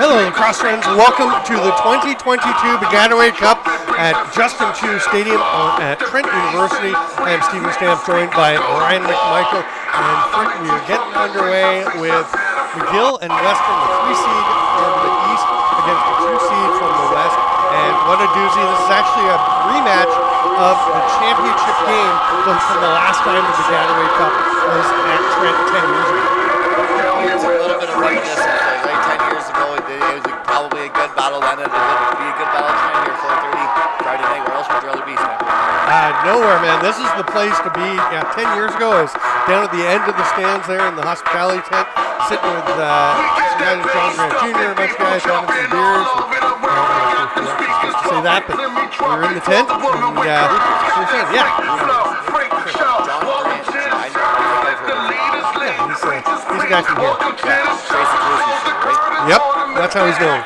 Hello, lacrosse friends. Welcome to the 2022 Bagattaway Cup at Justin Chu Stadium at Trent University. I am Stephen Stamp, joined by Ryan McMichael. And Frank, we are getting underway with McGill and Western, the 3 seed from the east against the 2 seed from the west. And what a doozy. This is actually a rematch of the championship game from the last time the Bagattaway Cup was at Trent 10 years ago. It's a little bit of reminiscence, right? 10 years ago, it was probably a good battle then. It would be a good battle tonight here, 4:30 Friday night. Where else would you rather be, Snap? Nowhere, man. This is the place to be. Yeah, 10 years ago, I was down at the end of the stands there in the hospitality tent, sitting with some guys, John Grant Jr., a bunch of guys having some beers. To say that, but we were in the tent, and he's a guy from here. Yep, that's how he's known.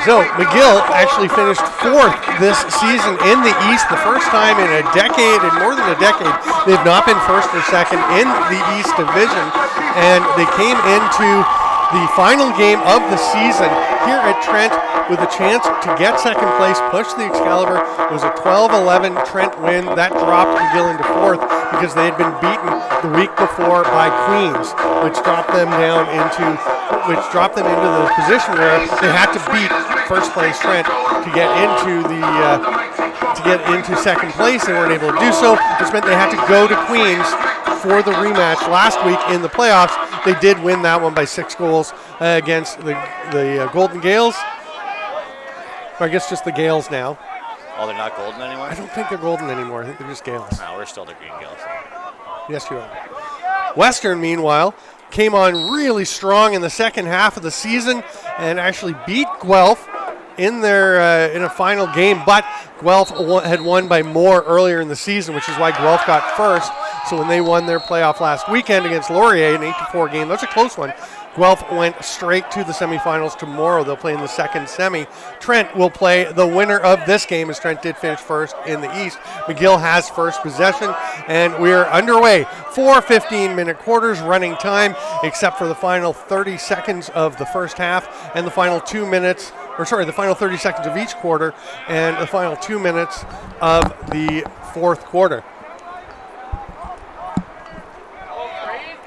So McGill actually finished 4th this season in the East, the first time in a decade, and more than a decade, they've not been first or second in the East Division, and they came into the final game of the season here at Trent with a chance to get second place, push the Excalibur. It was a 12-11 Trent win. That dropped McGill into 4th because they had been beaten the week before by Queens, which dropped them into the position where they had to beat first place Trent to get into second place. They weren't able to do so. This meant they had to go to Queens for the rematch last week in the playoffs. They did win that one by 6 goals against the Golden Gales. Or I guess just the Gales now. Oh, they're not golden anymore? I don't think they're golden anymore. I think they're just Gales. No, we're still the Green Gales. Yes, you are. Western, meanwhile, came on really strong in the second half of the season and actually beat Guelph in a final game, but Guelph had won by more earlier in the season, which is why Guelph got first. So when they won their playoff last weekend against Laurier, an 8-4 game, that was a close one. Guelph went straight to the semifinals tomorrow. They'll play in the second semi. Trent will play the winner of this game, as Trent did finish first in the East. McGill has first possession, and we're underway. 4 15-minute quarters running time, except for the final 30 seconds of the first half and the final 2 minutes, the final 30 seconds of each quarter and the final 2 minutes of the fourth quarter.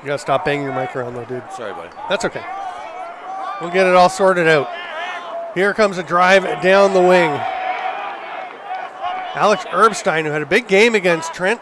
You gotta stop banging your mic around though, dude. Sorry, buddy. That's okay. We'll get it all sorted out. Here comes a drive down the wing. Alex Erbstein, who had a big game against Trent.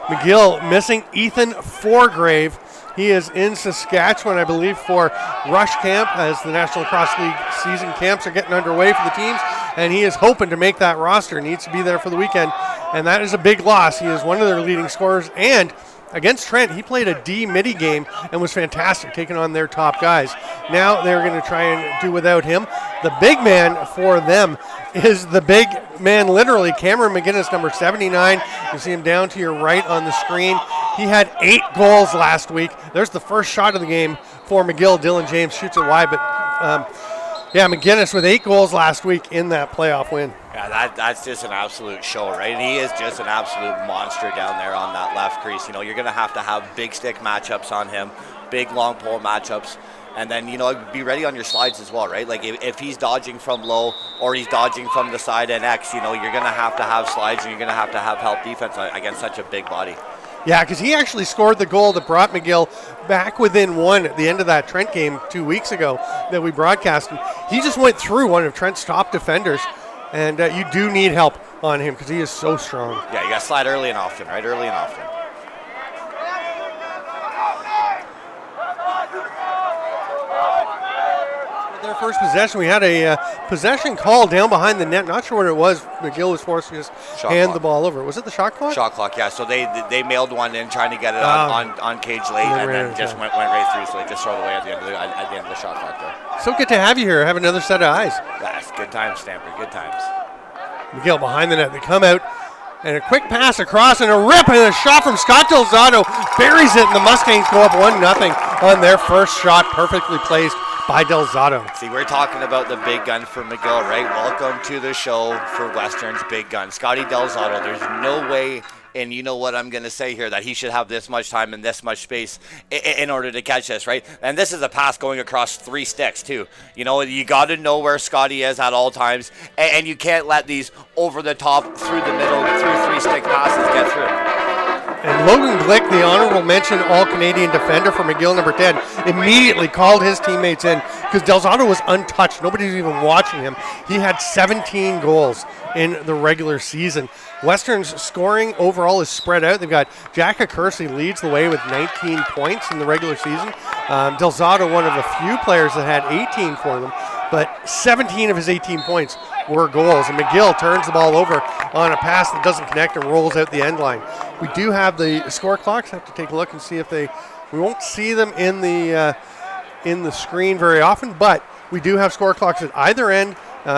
McGill missing Ethan Forgrave. He is in Saskatchewan, I believe, for Rush Camp as the National Lacrosse League season camps are getting underway for the teams, and he is hoping to make that roster. Needs to be there for the weekend, and that is a big loss. He is one of their leading scorers, and against Trent, he played a D-midi game and was fantastic, taking on their top guys. Now they're going to try and do without him. The big man for them is the big man, literally, Cameron McGinnis, number 79. You see him down to your right on the screen. He had 8 goals last week. There's the first shot of the game for McGill. Dylan James shoots it wide, but McGinnis with 8 goals last week in that playoff win. Yeah, that's just an absolute show, right? And he is just an absolute monster down there on that left crease. You know, you're going to have big stick matchups on him, big long pole matchups, and then, be ready on your slides as well, right? Like if he's dodging from low or he's dodging from the side and X, you're going to have slides and you're going to have help defense against such a big body. Yeah, because he actually scored the goal that brought McGill back within 1 at the end of that Trent game 2 weeks ago that we broadcast. And he just went through one of Trent's top defenders, and you do need help on him because he is so strong. Yeah, you got to slide early and often, right? Early and often. Their first possession, we had a possession call down behind the net. Not sure what it was. McGill was forced to just hand the ball over. Was it the shot clock? Shot clock, yeah. So they mailed one in trying to get it on cage late, and then just went right through. So they just threw it away at the end of the shot clock there. So good to have you here. Have another set of eyes. That's good times, Stamper. Good times. McGill behind the net. They come out. And a quick pass across and a rip and a shot from Scott Delzato buries it, and the Mustangs go up 1-0 on their first shot, perfectly placed by Delzato. See, we're talking about the big gun for McGill, right? Welcome to the show for Western's big gun. Scotty Delzato, there's no way, and you know what I'm going to say here, that he should have this much time and this much space in order to catch this, right? And this is a pass going across 3 sticks, too. You know, you got to know where Scotty is at all times, and you can't let these over the top, through the middle, through 3-stick passes get through. And Logan Glick, the honorable mention All-Canadian defender for McGill, number 10, immediately called his teammates in because Delzato was untouched. Nobody was even watching him. He had 17 goals in the regular season. Western's scoring overall is spread out. They've got Jack Kersey leads the way with 19 points in the regular season. Delzato, one of a few players that had 18 for them, but 17 of his 18 points were goals. And McGill turns the ball over on a pass that doesn't connect and rolls out the end line. We do have the score clocks. Have to take a look and see if we won't see them in the screen very often, but we do have score clocks at either end.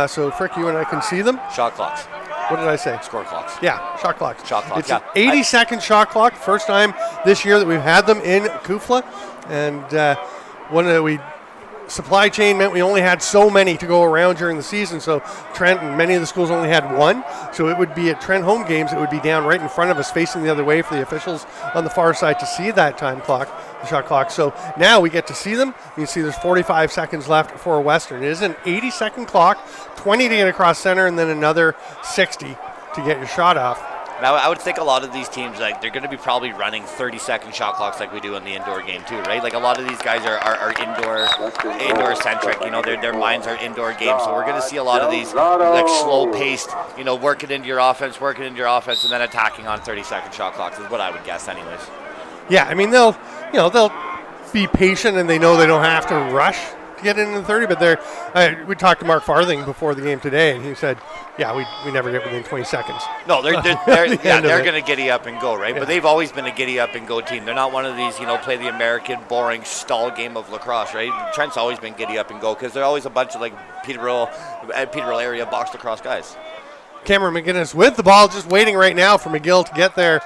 So Frick, you and I can see them. Shot clocks. What did I say? Score clocks. Yeah, shot clocks. Shot clocks, It's an 80-second shot clock. First time this year that we've had them in Kufla. And supply chain meant we only had so many to go around during the season. So Trent and many of the schools only had one. So it would be at Trent home games, it would be down right in front of us, facing the other way for the officials on the far side to see that time clock, the shot clock. So now we get to see them. You can see there's 45 seconds left for Western. It is an 80-second clock, 20 to get across center, and then another 60 to get your shot off. Now, I would think a lot of these teams, like, they're going to be probably running 30-second shot clocks like we do in the indoor game too, right? Like, a lot of these guys are indoor centric. You know, their minds are indoor games. So we're going to see a lot of these like slow-paced, you know, working into your offense, and then attacking on 30-second shot clocks is what I would guess, anyways. Yeah, I mean they'll be patient and they know they don't have to rush to get into the 30. But we talked to Mark Farthing before the game today, and he said, "Yeah, we never get within 20 seconds." No, they're going to giddy up and go, right? Yeah. But they've always been a giddy up and go team. They're not one of these, you know, play the American boring stall game of lacrosse, right? Trent's always been giddy up and go because they're always a bunch of like Peterborough area box lacrosse guys. Cameron McGinnis with the ball, just waiting right now for McGill to get their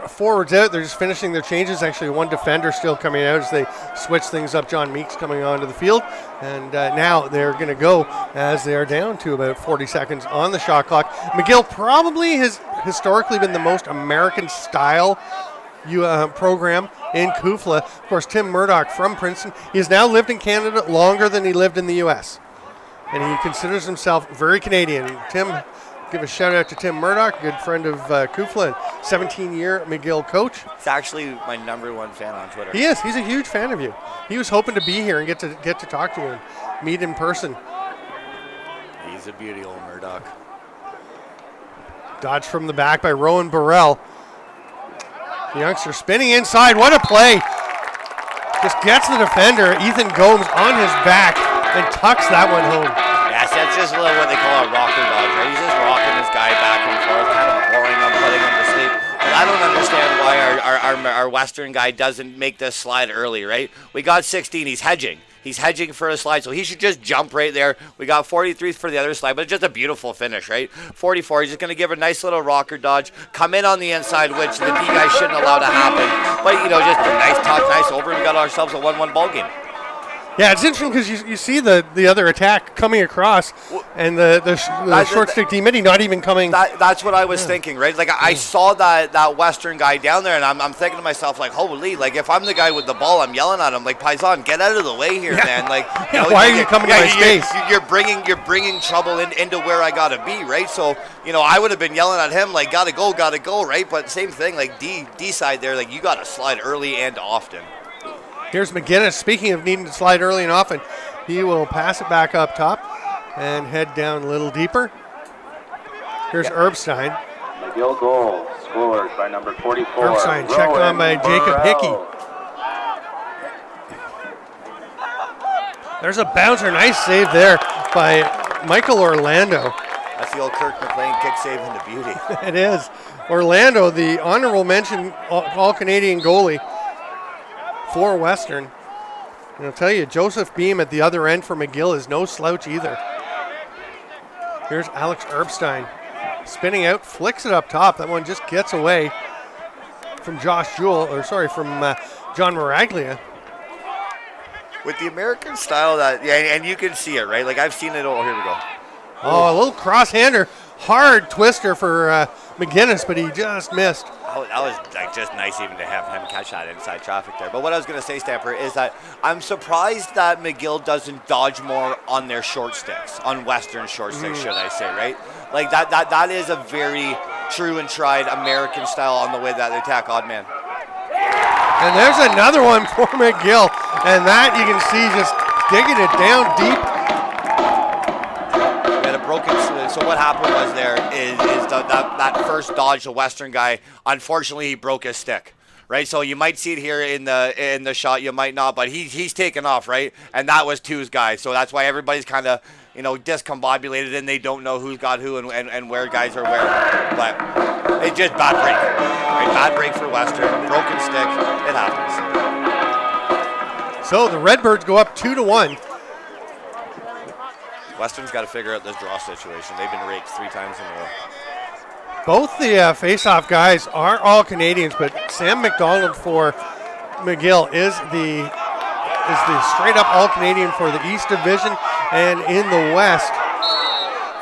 forwards out. They're just finishing their changes. Actually, one defender still coming out as they switch things up. John Meeks coming onto the field. And now they're going to go as they are down to about 40 seconds on the shot clock. McGill probably has historically been the most American-style program in Kufla. Of course, Tim Murdoch from Princeton. He has now lived in Canada longer than he lived in the U.S. And he considers himself very Canadian. Tim, give a shout out to Tim Murdoch, good friend of Kufla, 17-year McGill coach. He's actually my #1 fan on Twitter. He is. He's a huge fan of you. He was hoping to be here and get to talk to you and meet in person. He's a beauty, old Murdoch. Dodged from the back by Rowan Burrell. The youngster spinning inside. What a play. Just gets the defender, Ethan Gomes, on his back and tucks that one home. Yes, that's just what they call a rocker dodge, right? He's just rocking this guy back and forth, kind of boring him, putting him to sleep. But I don't understand why our Western guy doesn't make this slide early, right? We got 16, he's hedging. He's hedging for a slide, so he should just jump right there. We got 43 for the other slide, but it's just a beautiful finish, right? 44, he's just going to give a nice little rocker dodge, come in on the inside, which the D guy shouldn't allow to happen. But, you know, just a nice tuck, nice over, and we got ourselves a 1-1 ball game. Yeah, it's interesting because you see the other attack coming across, and the short stick D-Midi not even coming. That's what I was thinking, right? Like, I saw that Western guy down there, and I'm thinking to myself, like, holy, like, if I'm the guy with the ball, I'm yelling at him, like, Paisan, get out of the way here, man. Like, you know, why are you coming to my space? You're bringing trouble into where I gotta be, right? So, you know, I would have been yelling at him, like, gotta go, right? But same thing, like, D side there, like, you gotta slide early and often. Here's McGinnis. Speaking of needing to slide early and often, he will pass it back up top and head down a little deeper. Here's Erbstein. McGill goal scored by number 44. Erbstein checked on by Jacob Hickey. There's a bouncer. Nice save there by Michael Orlando. That's the old Kirk McLean kick save into beauty. It is. Orlando, the honorable mention All-Canadian goalie for Western. And I'll tell you, Joseph Beam at the other end for McGill is no slouch either. Here's Alex Erbstein. Spinning out, flicks it up top. That one just gets away from John Maraglia. with the American style that, and you can see it, right? Like I've seen it. Oh, here we go. Oh, a little cross-hander. Hard twister for McGinnis, but he just missed. That was like just nice even to have him catch that inside traffic there. But what I was going to say, Stamper, is that I'm surprised that McGill doesn't dodge more on their short sticks, on Western short sticks, should I say, right? Like that is a very true and tried American style on the way that they attack odd man. And there's another one for McGill, and that you can see just digging it down deep. So what happened was there is that first dodge, the Western guy, unfortunately he broke his stick, right? So you might see it here in the shot, you might not, but he's taken off, right? And that was Two's guy, so that's why everybody's kind of discombobulated and they don't know who's got who and where guys are where. But it's just bad break, right? Bad break for Western, broken stick, it happens. So the Redbirds go up 2-1. Western's got to figure out this draw situation. They've been raked 3 times in a row. Both the face-off guys are all Canadians, but Sam McDonald for McGill is the straight-up all-Canadian for the East Division, and in the West,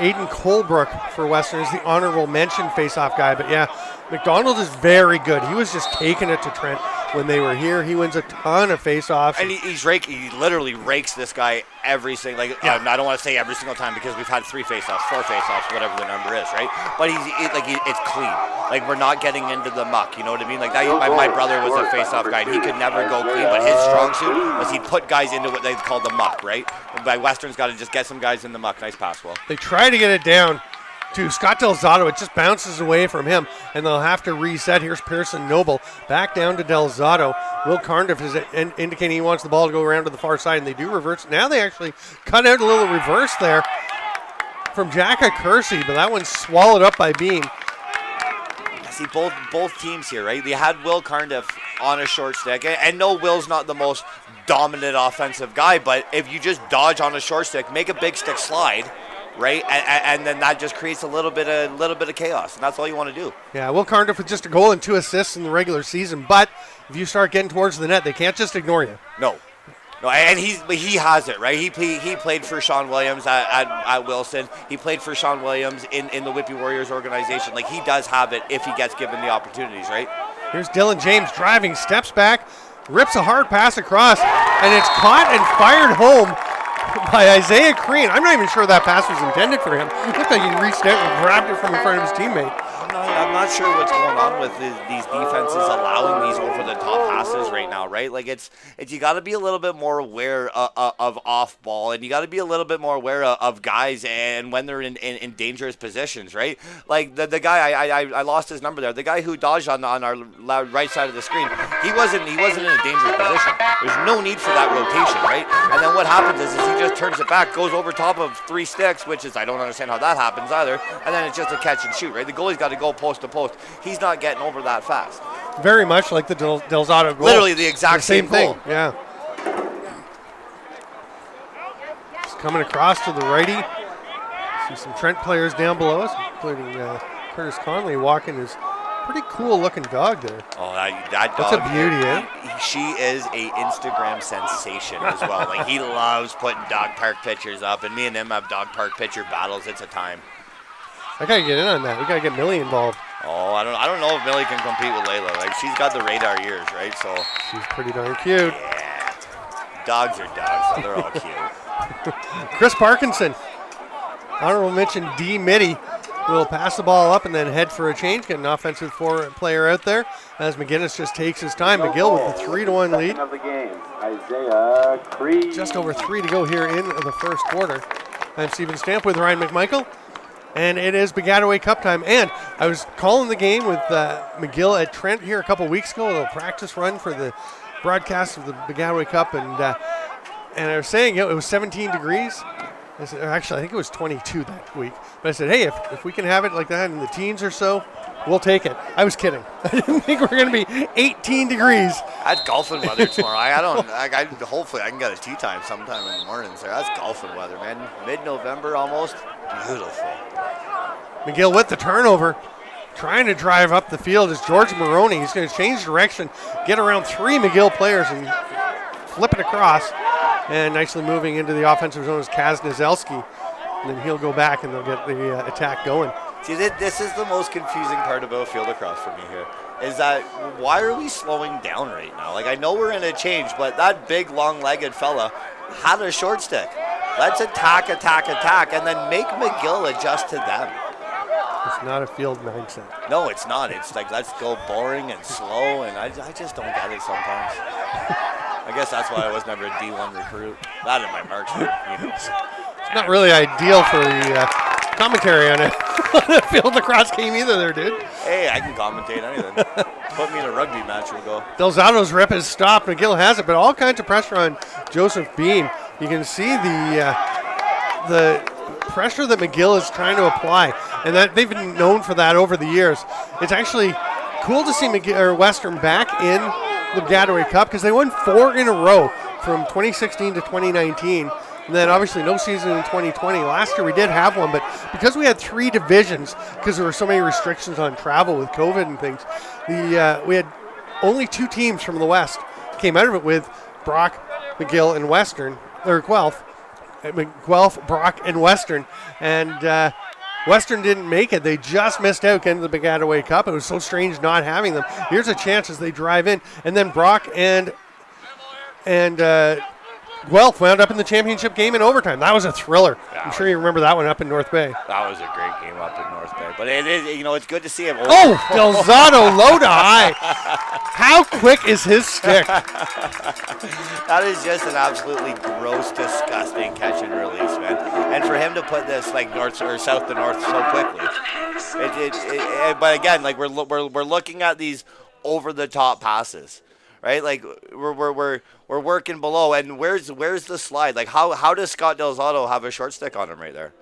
Aiden Colebrook for Western is the honorable mention face-off guy. But yeah, McDonald is very good. He was just taking it to Trent when they were here. He wins a ton of face-offs. And he literally rakes this guy every single, I don't want to say every single time because we've had 3 face-offs, 4 face-offs, whatever the number is, right? But it's clean. Like, we're not getting into the muck, you know what I mean? Like, my brother was a face-off guy, and he could never go clean, but his strong suit was he'd put guys into what they call the muck, right? But Western's got to just get some guys in the muck. Nice pass, Will. They try to get it down to Scott Delzato. It just bounces away from him, and they'll have to reset. Here's Pearson Noble back down to Delzato. Will Cardiff is indicating he wants the ball to go around to the far side, and they do reverse. Now they actually cut out a little reverse there from Jacka Kersey, but that one's swallowed up by Bean. See, both teams here, right? They had Will Cardiff on a short stick, and no, Will's not the most dominant offensive guy, but if you just dodge on a short stick, make a big stick slide, right? And then that just creates a little bit of chaos, and that's all you want to do. Yeah, Will Cardiff with just a goal and 2 assists in the regular season, but if you start getting towards the net, they can't just ignore you. No, and he has it, right? He played for Sean Williams at Wilson. He played for Sean Williams in the Whippy Warriors organization. Like, he does have it if he gets given the opportunities, right? Here's Dylan James driving, steps back, rips a hard pass across, and it's caught and fired home by Isaiah Crean. I'm not even sure that pass was intended for him. It looked like he reached out and grabbed it from in front of his teammate. I'm not sure what's going on with these defenses allowing these over-the-top passes right now, right? Like, it's you got to be a little bit more aware of off-ball, and you got to be a little bit more aware of guys and when they're in dangerous positions, right? Like, the guy, I lost his number there. The guy who dodged on our right side of the screen, he wasn't in a dangerous position. There's no need for that rotation, right? And then what happens is he just turns it back, goes over top of 3 sticks, which is, I don't understand how that happens either, and then it's just a catch and shoot, right? The goalie's got to go post to post. He's not getting over that fast. Very much like the Delzato goal. Literally the exact same thing. goal. Yeah. Just coming across to the righty. See some Trent players down below us, including Curtis Conley walking his pretty cool looking dog there. Oh, that dog. That's a beauty, eh? She is a Instagram sensation as well. Like, he loves putting dog park pictures up, and me and him have dog park picture battles. It's a time. I gotta get in on that. We gotta get Millie involved. Oh, I don't know if Millie can compete with Layla. Like, she's got the radar ears, right? So she's pretty darn cute. Yeah. Dogs are dogs, so they're all cute. Chris Parkinson, honorable mention D. Mitty, will pass the ball up and then head for a change, get an offensive player out there as McGinnis just takes his time. McGill with the 3-1 lead. Of the game, Isaiah Creed. Just over 3 to go here in the first quarter. I'm Stephen Stamp with Ryan McMichael. And it is Bagattaway Cup time. And I was calling the game with McGill at Trent here a couple weeks ago, a little practice run for the broadcast of the Bagattaway Cup. And I was saying it was 17 degrees. I said, actually, I think it was 22 that week. But I said, hey, if we can have it like that in the teens or so, we'll take it. I was kidding. I didn't think we were going to be 18 degrees. That's golfing weather tomorrow. Hopefully I can get a tee time sometime in the mornings there. That's golfing weather, man. Mid-November almost. Beautiful. McGill with the turnover, trying to drive up the field is George Maroney. He's going to change direction, get around 3 McGill players and flip it across. And nicely moving into the offensive zone is Kaz Nazelski. And then he'll go back and they'll get the attack going. See, this is the most confusing part about field lacrosse for me here, is that why are we slowing down right now? Like, I know we're in a change, but that big, long-legged fella had a short stick. Let's attack, and then make McGill adjust to them. It's not a field mindset. No, it's not. It's like, let's go boring and slow, and I just don't get it sometimes. I guess that's why I was never a D1 recruit. That and my marksman, you know. It's not really ideal for the commentary on a field lacrosse game either there, dude. Hey, I can commentate anything. Put me in a rugby match and go. Delzato's rip has stopped. McGill has it, but all kinds of pressure on Joseph Beam. You can see the pressure that McGill is trying to apply, and that they've been known for that over the years. It's actually cool to see Western back in the Bagattaway Cup because they won 4 in a row from 2016 to 2019. And then obviously no season in 2020. Last year we did have one, but because we had 3 divisions, because there were so many restrictions on travel with COVID and things, we had only 2 teams from the West came out of it with Brock, McGill, and Western, or Guelph. Guelph, Brock, and Western. And Western didn't make it. They just missed out getting to the Bagattaway Cup. It was so strange not having them. Here's a chance as they drive in. And then Brock and Guelph wound up in the championship game in overtime. That was a thriller. I'm sure you remember that one up in North Bay. That was a great game up in North Bay. But it is, it's good to see him. Oh, Delzato low to high. How quick is his stick? That is just an absolutely gross, disgusting catch and release, man. And for him to put this like north or south to north so quickly, but again, like we're looking at these over the top passes. Right, like we're working below, and where's the slide? Like how does Scott Delzato have a short stick on him right there?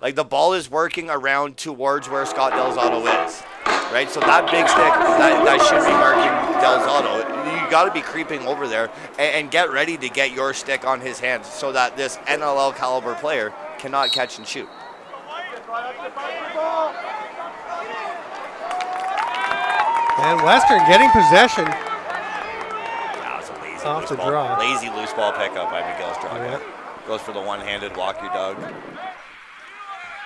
Like the ball is working around towards where Scott Delzato is, right? So that big stick that should be marking Delzato. You got to be creeping over there and get ready to get your stick on his hands so that this NLL caliber player cannot catch and shoot. And Western getting possession. Off the draw. Lazy loose ball pickup by McGill's draw. Yeah. Goes for the one-handed walk your dog.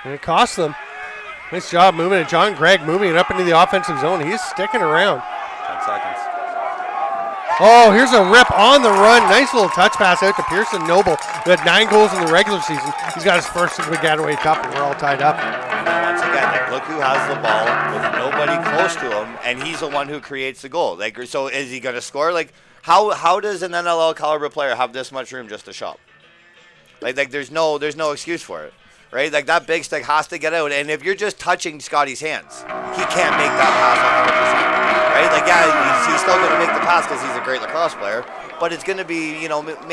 And it costs them. Nice job moving it. John Gregg moving it up into the offensive zone. He's sticking around. 10 seconds. Oh, here's a rip on the run. Nice little touch pass out to Pearson Noble, who had 9 goals in the regular season. He's got his first in the Bagattaway Cup, and we're all tied up. Once again, like, look who has the ball with nobody close to him, and he's the one who creates the goal. Like, so is he going to score? Like, how does an NLL caliber player have this much room just to shop? Like there's no excuse for it, right? Like that big stick has to get out, and if you're just touching Scotty's hands, he can't make that pass 100%, right? Like he's still going to make the pass because he's a great lacrosse player, but it's going to be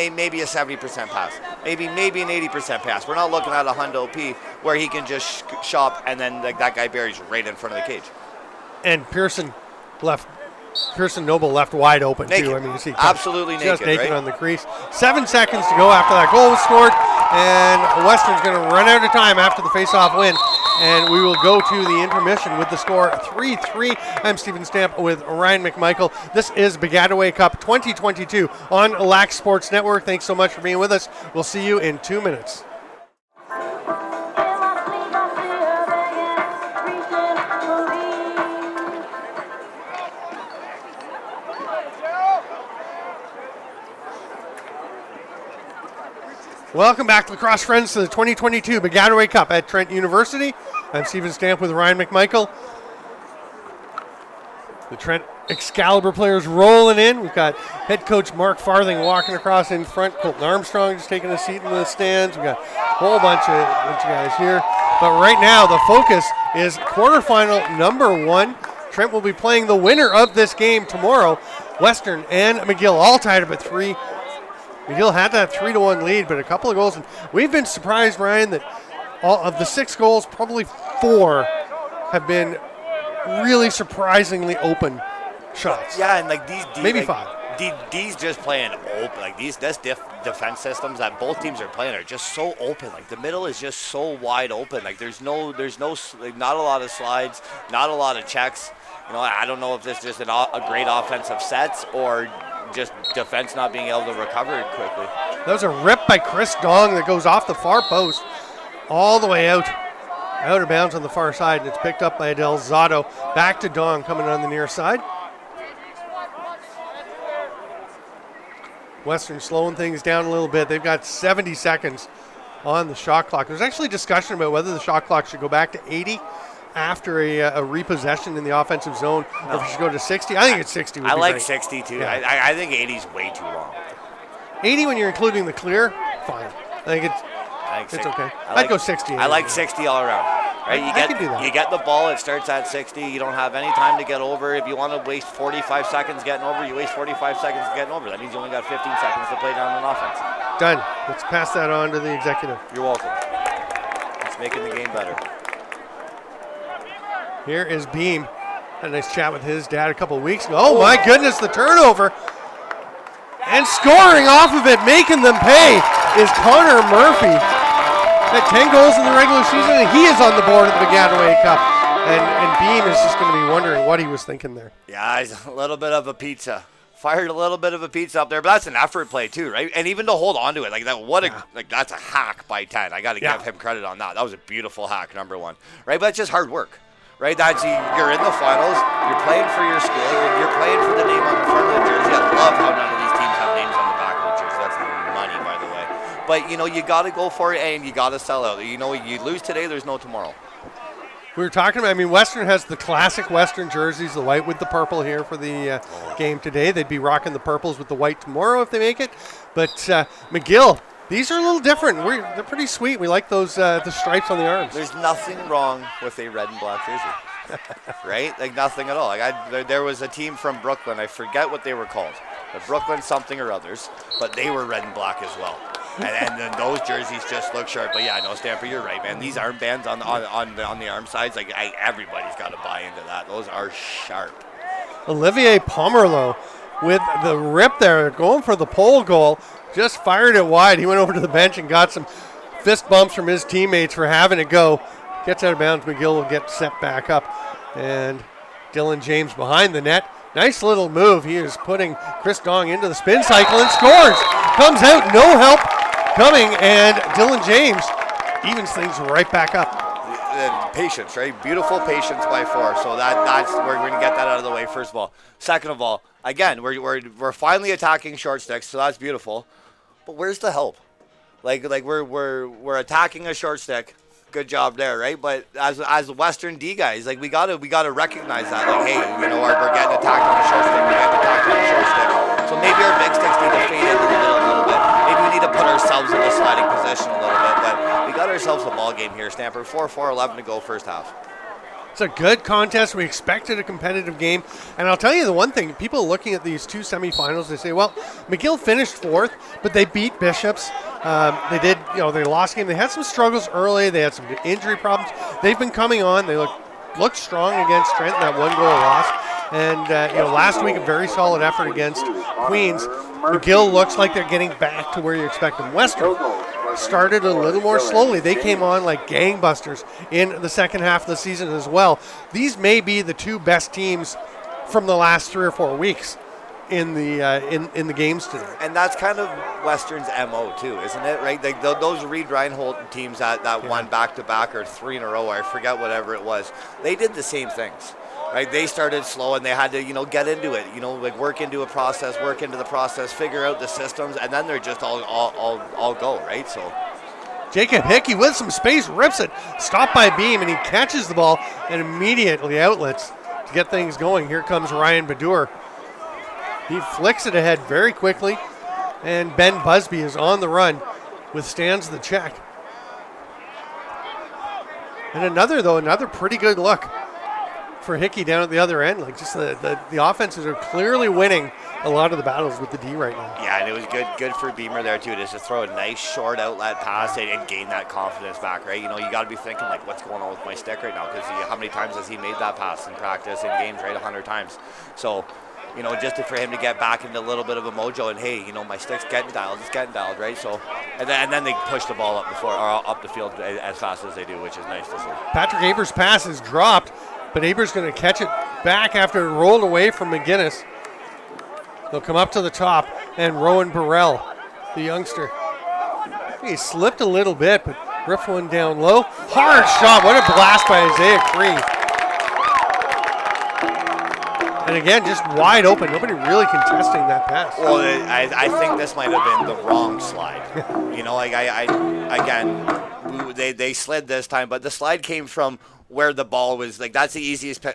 maybe a 70% pass, maybe an 80% pass. We're not looking at a hundo P where he can just shop and then like that guy buries right in front of the cage. And Pearson Noble left wide open, naked. Too. I mean, you see, absolutely just naked right? on the crease. 7 seconds to go after that goal was scored, and Western's going to run out of time after the face-off win, and we will go to the intermission with the score 3-3. I'm Stephen Stamp with Ryan McMichael. This is Bagattaway Cup 2022 on Lax Sports Network. Thanks so much for being with us. We'll see you in 2 minutes. Welcome back, lacrosse friends, to the 2022 Bagattaway Cup at Trent University. I'm Stephen Stamp with Ryan McMichael. The Trent Excalibur players rolling in. We've got head coach Mark Farthing walking across in front. Colton Armstrong just taking a seat in the stands. We've got a whole bunch of guys here. But right now, the focus is quarterfinal number 1. Trent will be playing the winner of this game tomorrow. Western and McGill all tied up at 3. McGill had that 3-1 lead, but a couple of goals. And we've been surprised, Ryan, that all of the 6 goals, probably 4 have been really surprisingly open shots. Yeah, and like these maybe like, 5. These just playing open. Like this defense systems that both teams are playing are just so open. Like the middle is just so wide open. Like there's no like, not a lot of slides, not a lot of checks. I don't know if this is just a great offensive sets or just defense not being able to recover quickly. That was a rip by Chris Dong that goes off the far post all the way out of bounds on the far side, and it's picked up by Adel Zotto. Back to Dong coming on the near side. Western slowing things down a little bit. They've got 70 seconds on the shot clock. There's actually discussion about whether the shot clock should go back to 80 after a repossession in the offensive zone, or if it should go to 60. I think it's 60. I like right. 60 too. Yeah. I think 80 is way too long. 80 when you're including the clear, fine. I think it's okay. I'd go 60. I like 60 all around. Right? I can do that. You get the ball, it starts at 60. You don't have any time to get over. If you want to waste 45 seconds getting over, you waste 45 seconds getting over. That means you only got 15 seconds to play down an offense. Done. Let's pass that on to the executive. You're welcome. It's making the game better. Here is Beam. Had a nice chat with his dad a couple weeks ago. Oh my goodness, the turnover. And scoring off of it, making them pay, is Connor Murphy. Had 10 goals in the regular season, and he is on the board at the Bagattaway Cup. And Beam is just going to be wondering what he was thinking there. Yeah, he's a little bit of a pizza. Fired a little bit of a pizza up there, but that's an effort play too, right? And even to hold on to it, like that, that's a hack by 10. I got to give him credit on that. That was a beautiful hack, number one, right? But it's just hard work, right? You're in the finals, you're playing for your school, you're playing for the name on the front of the jersey. I love how none of these teams have names on the back of the jersey. That's money, by the way. But you got to go for it, and you got to sell out. You lose today, there's no tomorrow. We were talking about, Western has the classic Western jerseys, the white with the purple here for the game today. They'd be rocking the purples with the white tomorrow if they make it. But McGill, these are a little different. They're pretty sweet. We like those the stripes on the arms. There's nothing wrong with a red and black jersey, right? Like nothing at all. There was a team from Brooklyn. I forget what they were called. The Brooklyn something or others, but they were red and black as well. And then those jerseys just look sharp. But yeah, no, Stamper, you're right, man. These armbands on the arm sides, everybody's got to buy into that. Those are sharp. Olivier Pomerleau with the rip there, going for the pole goal, just fired it wide. He went over to the bench and got some fist bumps from his teammates for having it go. Gets out of bounds. McGill will get set back up. And Dylan James behind the net. Nice little move. He is putting Chris Dong into the spin cycle and scores. Comes out, no help coming, and Dylan James evens things right back up. Patience, right? Beautiful patience by 4. So that's we're going to get that out of the way. First of all, second of all, again, we're finally attacking short sticks, so that's beautiful. But where's the help? Like we're attacking a short stick. Good job there, right? But as Western D guys, we gotta recognize that. Like, hey, we're getting attacked on the short stick. We're getting attacked on the short stick. So maybe our big sticks need to fade into the middle a little bit. Maybe we need to put ourselves in the sliding position a little bit. But we got ourselves a ball game here, Stamper. 4-4-11 to go first half. It's a good contest. We expected a competitive game. And I'll tell you the one thing, people looking at these two semifinals, they say, well, McGill finished 4th, but they beat Bishops. They did, they lost game. They had some struggles early. They had some injury problems. They've been coming on. They look strong against Trenton, that 1-goal loss. And, last week, a very solid effort against Queens. McGill looks like they're getting back to where you expect them. Western started a little more slowly. They came on like gangbusters in the second half of the season as well. These may be the two best teams from the last 3 or 4 weeks in the games today. And that's kind of Western's MO too, isn't it? Right? Like those Reed Reinhold teams that won back-to-back or 3 in a row, I forget whatever it was. They did the same things. Right, they started slow and they had to, get into it. Work into a process, work into the process, figure out the systems, and then they're just all go, right? So, Jacob Hickey with some space rips it, stopped by Beam, and he catches the ball and immediately outlets to get things going. Here comes Ryan Badur. He flicks it ahead very quickly, and Ben Busby is on the run, withstands the check. And another pretty good look for Hickey down at the other end. The offenses are clearly winning a lot of the battles with the D right now. Yeah, and it was good for Beamer there too, just to throw a nice short outlet pass and gain that confidence back, right? You got to be thinking what's going on with my stick right now, because how many times has he made that pass in practice in games, right? 100 times. So, just for him to get back into a little bit of a mojo and hey, my stick's getting dialed, it's getting dialed, right? So, and then they push the ball up the field as fast as they do, which is nice to see. Patrick Abers' pass is dropped, but Abers going to catch it back after it rolled away from McGinnis. They'll come up to the top, and Rowan Burrell the youngster. He slipped a little bit, but ripped one down low. Hard shot. What a blast by Isaiah Cree. And again, just wide open. Nobody really contesting that pass. Well, I think this might have been the wrong slide. You know, like they slid this time, but the slide came from where the ball was. Like, that's the easiest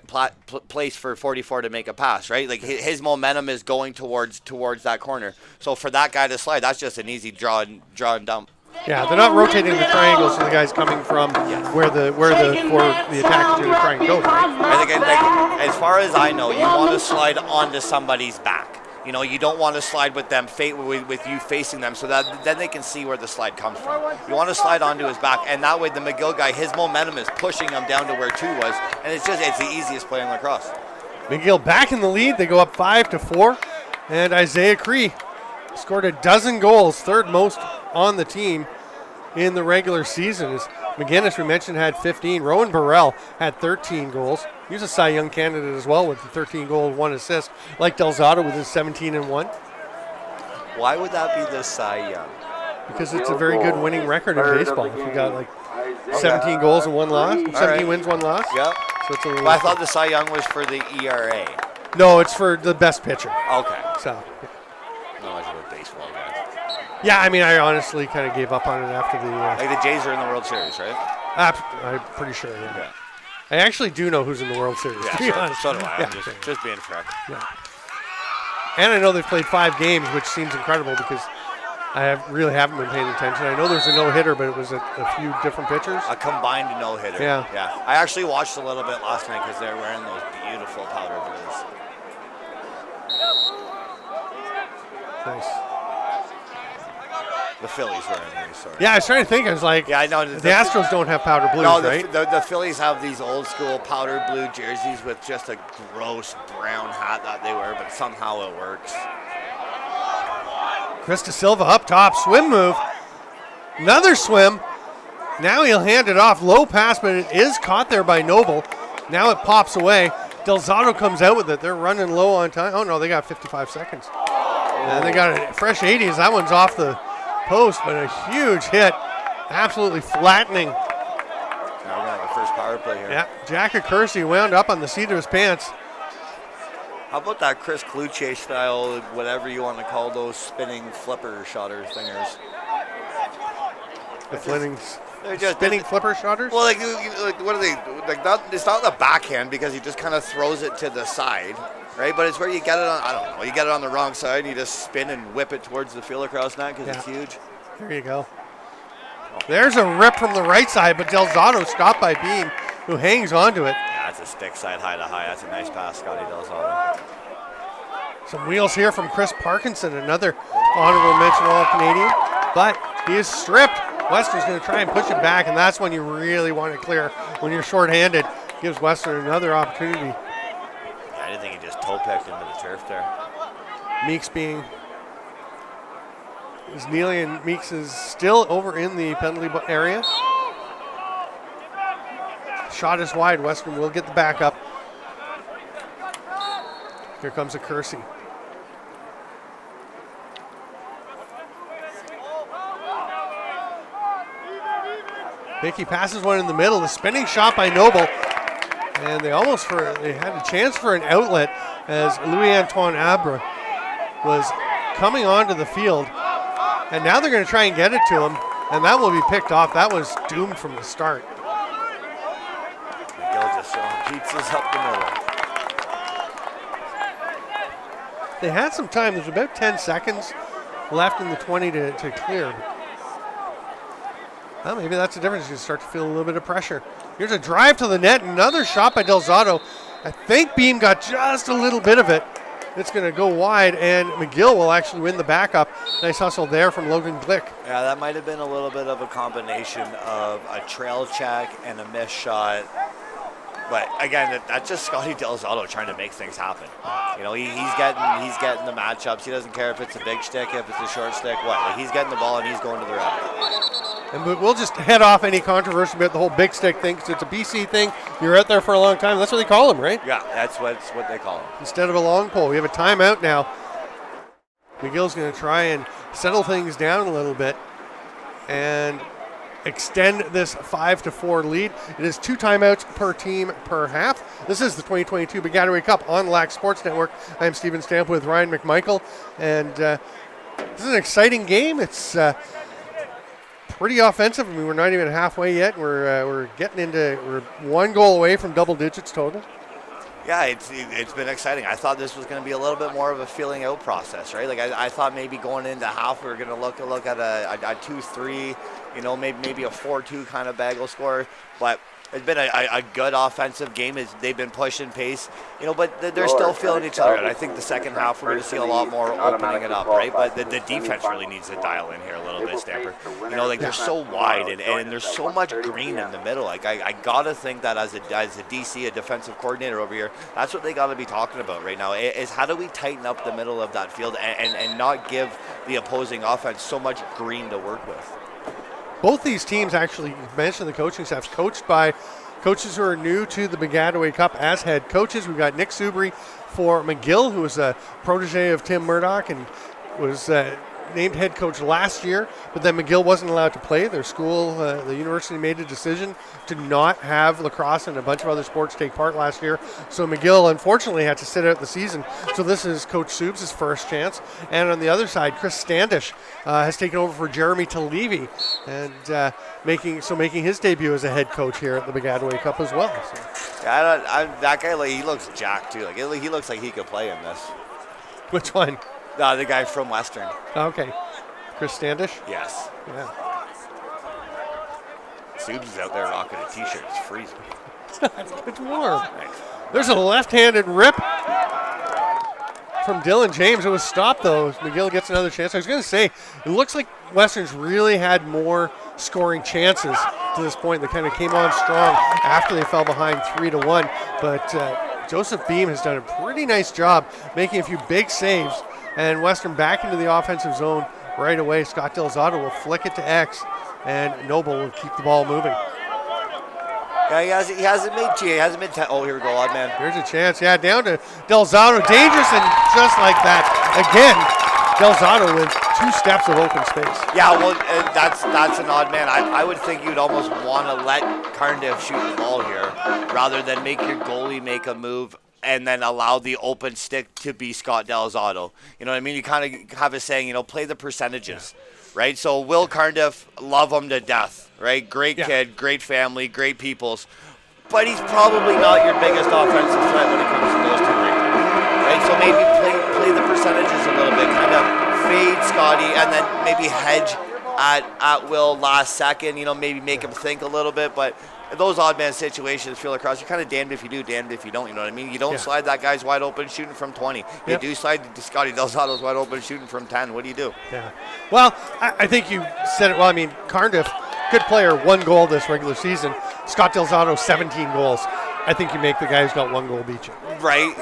place for 44 to make a pass, right? Like, his momentum is going towards that corner. So for that guy to slide, that's just an easy draw and dump. Yeah, they're not rotating the triangles, so the guy's coming from where the attack is going to try and go. I think, like, as far as I know, you want to slide onto somebody's back. You know, you don't want to slide with them with you facing them, so that then they can see where the slide comes from. You want to slide onto his back, and that way the McGill guy, his momentum is pushing him down to where 2 was, and it's the easiest play in lacrosse. McGill back in the lead. They go up 5-4, and Isaiah Cree scored a dozen goals, third most on the team in the regular season. As McGinnis, we mentioned, had 15. Rowan Burrell had 13 goals. He was a Cy Young candidate as well with the 13 goals, 1 assist, like Delzato with his 17-1. Why would that be the Cy Young? Because it's a very good winning record in baseball. If you got like 17 goals and 1 loss, 17 wins, 1 loss. Yeah. So it's I thought the Cy Young was for the ERA. No, it's for the best pitcher. Okay. So. No, it's for baseball, guys. Yeah, I mean, I honestly kind of gave up on it after the. Like the Jays are in the World Series, right? I'm pretty sure. Yeah. I actually do know who's in the World Series. Yeah, to be honest. So do I. Yeah, I'm just being frank. Yeah. And I know they've played 5 games, which seems incredible because I really haven't been paying attention. I know there's a no-hitter, but it was a few different pitchers. A combined no-hitter. Yeah. I actually watched a little bit last night because they're wearing those beautiful powder blues. Nice. The Phillies were in these, sorry. Yeah, I was trying to think. I was like, yeah, I know. The Astros don't have powder blues, no, right? The Phillies have these old school powder blue jerseys with just a gross brown hat that they wear, but somehow it works. Chris Da Silva up top, swim move. Another swim. Now he'll hand it off. Low pass, but it is caught there by Noble. Now it pops away. Delzato comes out with it. They're running low on time. Oh, no, they got 55 seconds. And they got a fresh 80s. That one's off the post, but a huge hit. Absolutely flattening. Now we're going to have a first power play here. Yeah, Jack Kersey wound up on the seat of his pants. How about that Chris Cloutier style, whatever you want to call those spinning flipper shotter thingers? The spinning flipper shotters? Well, like what are they? Like it's not the backhand because he just kind of throws it to the side, right? But it's where you get it on. I don't know. You get it on the wrong side, and you just spin and whip it towards the field across net because it's huge. There you go. There's a rip from the right side, but Delzato stopped by Beam, who hangs onto it. Yeah, that's a stick side high to high. That's a nice pass, Scotty Delzato. Some wheels here from Chris Parkinson, another honorable mention All-Canadian, but he is stripped. Western's going to try and push it back, and that's when you really want to clear. When you're shorthanded, gives Western another opportunity. Yeah, I didn't think he just toe-picked into the turf there. Meeks is kneeling, and Meeks is still over in the penalty area. Shot is wide. Western will get the backup. Here comes a Kersey. Hickey passes one in the middle. The spinning shot by Noble. And they had a chance for an outlet as Louis-Antoine Abra was coming onto the field. And now they're going to try and get it to him. And that will be picked off. That was doomed from the start. McGill just throwing pizzas up the middle. They had some time. There's about 10 seconds left in the 20 to clear. Well, maybe that's the difference. You start to feel a little bit of pressure. Here's a drive to the net. Another shot by Delzato. I think Beam got just a little bit of it. It's going to go wide, and McGill will actually win the backup. Nice hustle there from Logan Glick. Yeah, that might have been a little bit of a combination of a trail check and a missed shot. But again, that's just Scotty Delzato trying to make things happen. You know, he's getting the matchups. He doesn't care if it's a big stick, if it's a short stick, what. Like, he's getting the ball and he's going to the rack. And we'll just head off any controversy about the whole big stick thing because it's a BC thing. You're out there for a long time. That's what they call them, right? Yeah, that's what they call them. Instead of a long pole. We have a timeout now. McGill's going to try and settle things down a little bit and extend this 5-4 lead. It is 2 timeouts per team per half. This is the 2022 Bagattaway Cup on Lax Sports Network. I'm Stephen Stamp with Ryan McMichael, and this is an exciting game. It's pretty offensive. I mean, we're not even halfway yet. We're one goal away from double digits total. Yeah, it's been exciting. I thought this was going to be a little bit more of a feeling out process, right? Like I thought maybe going into half we were going to look at a 2-3, maybe a 4-2 kind of bagel score, but it's been a good offensive game. They've been pushing pace, but they're still feeling each other. And I think the second half we're going to see a lot more opening it up, right? But the defense really needs to dial in here a little bit, Stamper. They're so wide and there's so much green in the middle. Like I gotta think that as a DC, a defensive coordinator over here, that's what they got to be talking about right now. Is how do we tighten up the middle of that field and not give the opposing offense so much green to work with. Both these teams, actually, you mentioned the coaching staffs, coached by coaches who are new to the Bagattaway Cup as head coaches. We've got Nick Subry for McGill, who was a protege of Tim Murdoch and was named head coach last year, but then McGill wasn't allowed to play. Their school, the university, made a decision to not have lacrosse and a bunch of other sports take part last year. So McGill, unfortunately, had to sit out the season. So this is Coach Subs' first chance. And on the other side, Chris Standish has taken over for Jeremy Talevi and making his debut as a head coach here at the Bagattaway Cup as well. So. Yeah, that guy, he looks jacked too. He looks like he could play in this. Which one? The guy from Western. Okay. Chris Standish? Yes. Yeah. Subs is out there rocking a t-shirt. It's freezing. It's warm. Thanks. There's a left-handed rip from Dylan James. It was stopped, though. McGill gets another chance. I was going to say, it looks like Western's really had more scoring chances to this point. They kind of came on strong after they fell behind 3-1. But Joseph Beam has done a pretty nice job making a few big saves. And Western back into the offensive zone right away. Scott Delzato will flick it to X, and Noble will keep the ball moving. Yeah, he hasn't made 10. Oh, here we go, odd man. Here's a chance. Yeah, down to Delzato. Dangerous, and just like that, again, Delzato with 2 steps of open space. Yeah, well, that's an odd man. I would think you'd almost want to let Carndiff shoot the ball here rather than make your goalie make a move and then allow the open stick to be Scott Delzato. You know what I mean? You kind of have a saying, play the percentages, right? So Will Carndiff, love him to death, right? Great kid, great family, great peoples. But he's probably not your biggest offensive threat when it comes to those two right? So maybe play the percentages a little bit, kind of fade Scotty and then maybe hedge at Will last second, maybe make him think a little bit. But those odd man situations, feel across, you're kind of damned if you do, damned if you don't. You know what I mean? You don't slide that guy's wide open shooting from 20. You do slide Scotty Delzato's wide open shooting from 10. What do you do? Yeah. Well, I think you said it well. I mean, Carndiff, good player, 1 goal this regular season. Scott Delzato, 17 goals. I think you make the guy who's got 1 goal beat you. Right.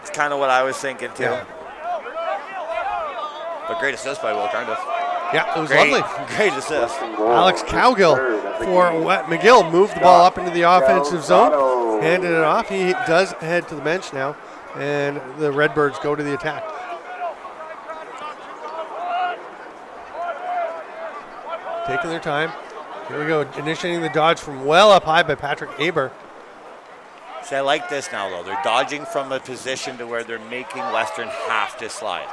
It's kind of what I was thinking, too. Yeah. But great assist by Will Carndiff. Yeah, it was lovely. Great assist. Alex Cowgill for McGill moved the ball up into the offensive zone, handed it off. He does head to the bench now, and the Redbirds go to the attack. Taking their time. Here we go, initiating the dodge from well up high by Patrick Aber. See, I like this now, though. They're dodging from a position to where they're making Western have to slide,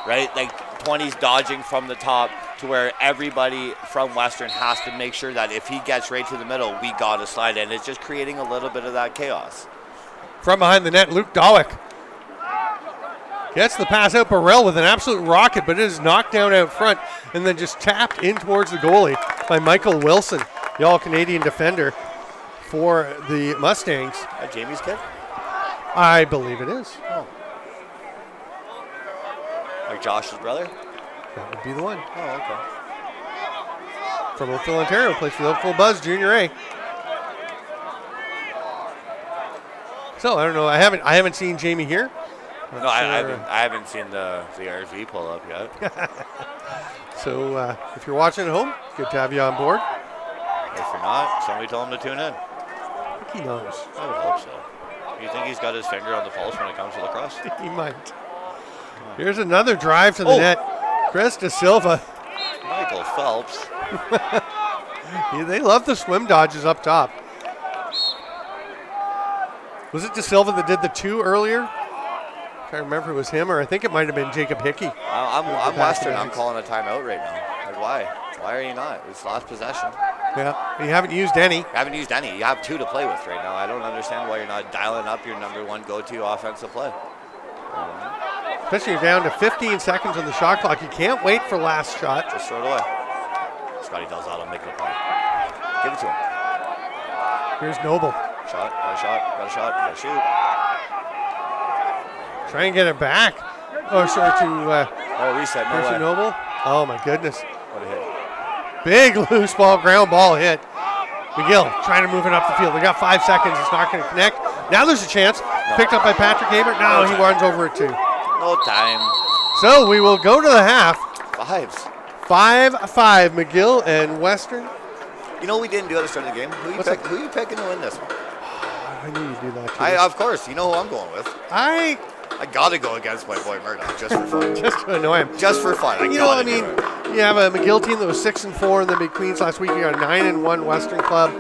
right? Like 20's dodging from the top to where everybody from Western has to make sure that if he gets right to the middle, we got to slide. And it's just creating a little bit of that chaos. From behind the net, Luke Dawick gets the pass out. Burrell with an absolute rocket, but it is knocked down out front and then just tapped in towards the goalie by Michael Wilson, the all-Canadian defender for the Mustangs. Jamie's kid? I believe it is. Oh. Like Josh's brother? That would be the one. Oh, okay. From Oakville, Ontario, plays for the Oakville Buzz, Junior A. So I don't know. I haven't seen Jamie here. No, I haven't seen the RV pull up yet. So if you're watching at home, good to have you on board. If you're not, somebody told him to tune in. I think he knows. I would hope so. You think he's got his finger on the pulse when it comes to lacrosse? He might. Here's another drive to the net. Chris De Silva. Michael Phelps. Yeah, they love the swim dodges up top. Was it De Silva that did the 2 earlier? I can't remember if it was him, or I think it might have been Jacob Hickey. I'm Western. I'm calling a timeout right now. Like, why? Why are you not? It's last possession. Yeah, you haven't used any. You haven't used any. You have 2 to play with right now. I don't understand why you're not dialing up your number 1 go-to offensive play. Especially you're down to 15 seconds on the shot clock. You can't wait for last shot. Just throw it away. Scotty Delzato making a play. Give it to him. Here's Noble. Shot, got a shot, got a shoot. Try and get it back. Oh, sorry, to reset, no way. Noble. Oh, my goodness. What a hit. Big loose ball, ground ball hit. McGill trying to move it up the field. They got 5 seconds. It's not going to connect. Now there's a chance. No. Picked up by Patrick Haber. No, he runs over it too. No time. So we will go to the half. 5s. 5-5, McGill and Western. You know what we didn't do at the start of the game? Who are you picking to win this one? I knew you'd do that too. Of course. You know who I'm going with. I got to go against my boy Murdoch just for fun. Just to annoy him. Just for fun. You have a McGill team that was 6-4 and then beat Queens last week. You got a 9-1 Western club.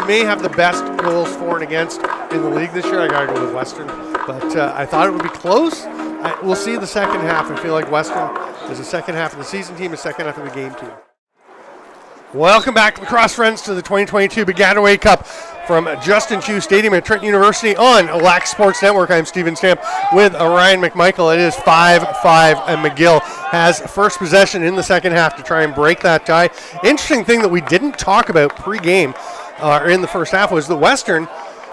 May have the best goals for and against in the league this year. I got to go with Western. But I thought it would be close. We'll see the second half. I feel like Western is a second half of the season team, a second half of the game team. Welcome back, Lacrosse friends, to the 2022 Bagattaway Cup from Justin Chu Stadium at Trent University on Lax Sports Network. I'm Steven Stamp with Ryan McMichael. It is 5-5, and McGill has first possession in the second half to try and break that tie. Interesting thing that we didn't talk about pre-game in the first half was the Western.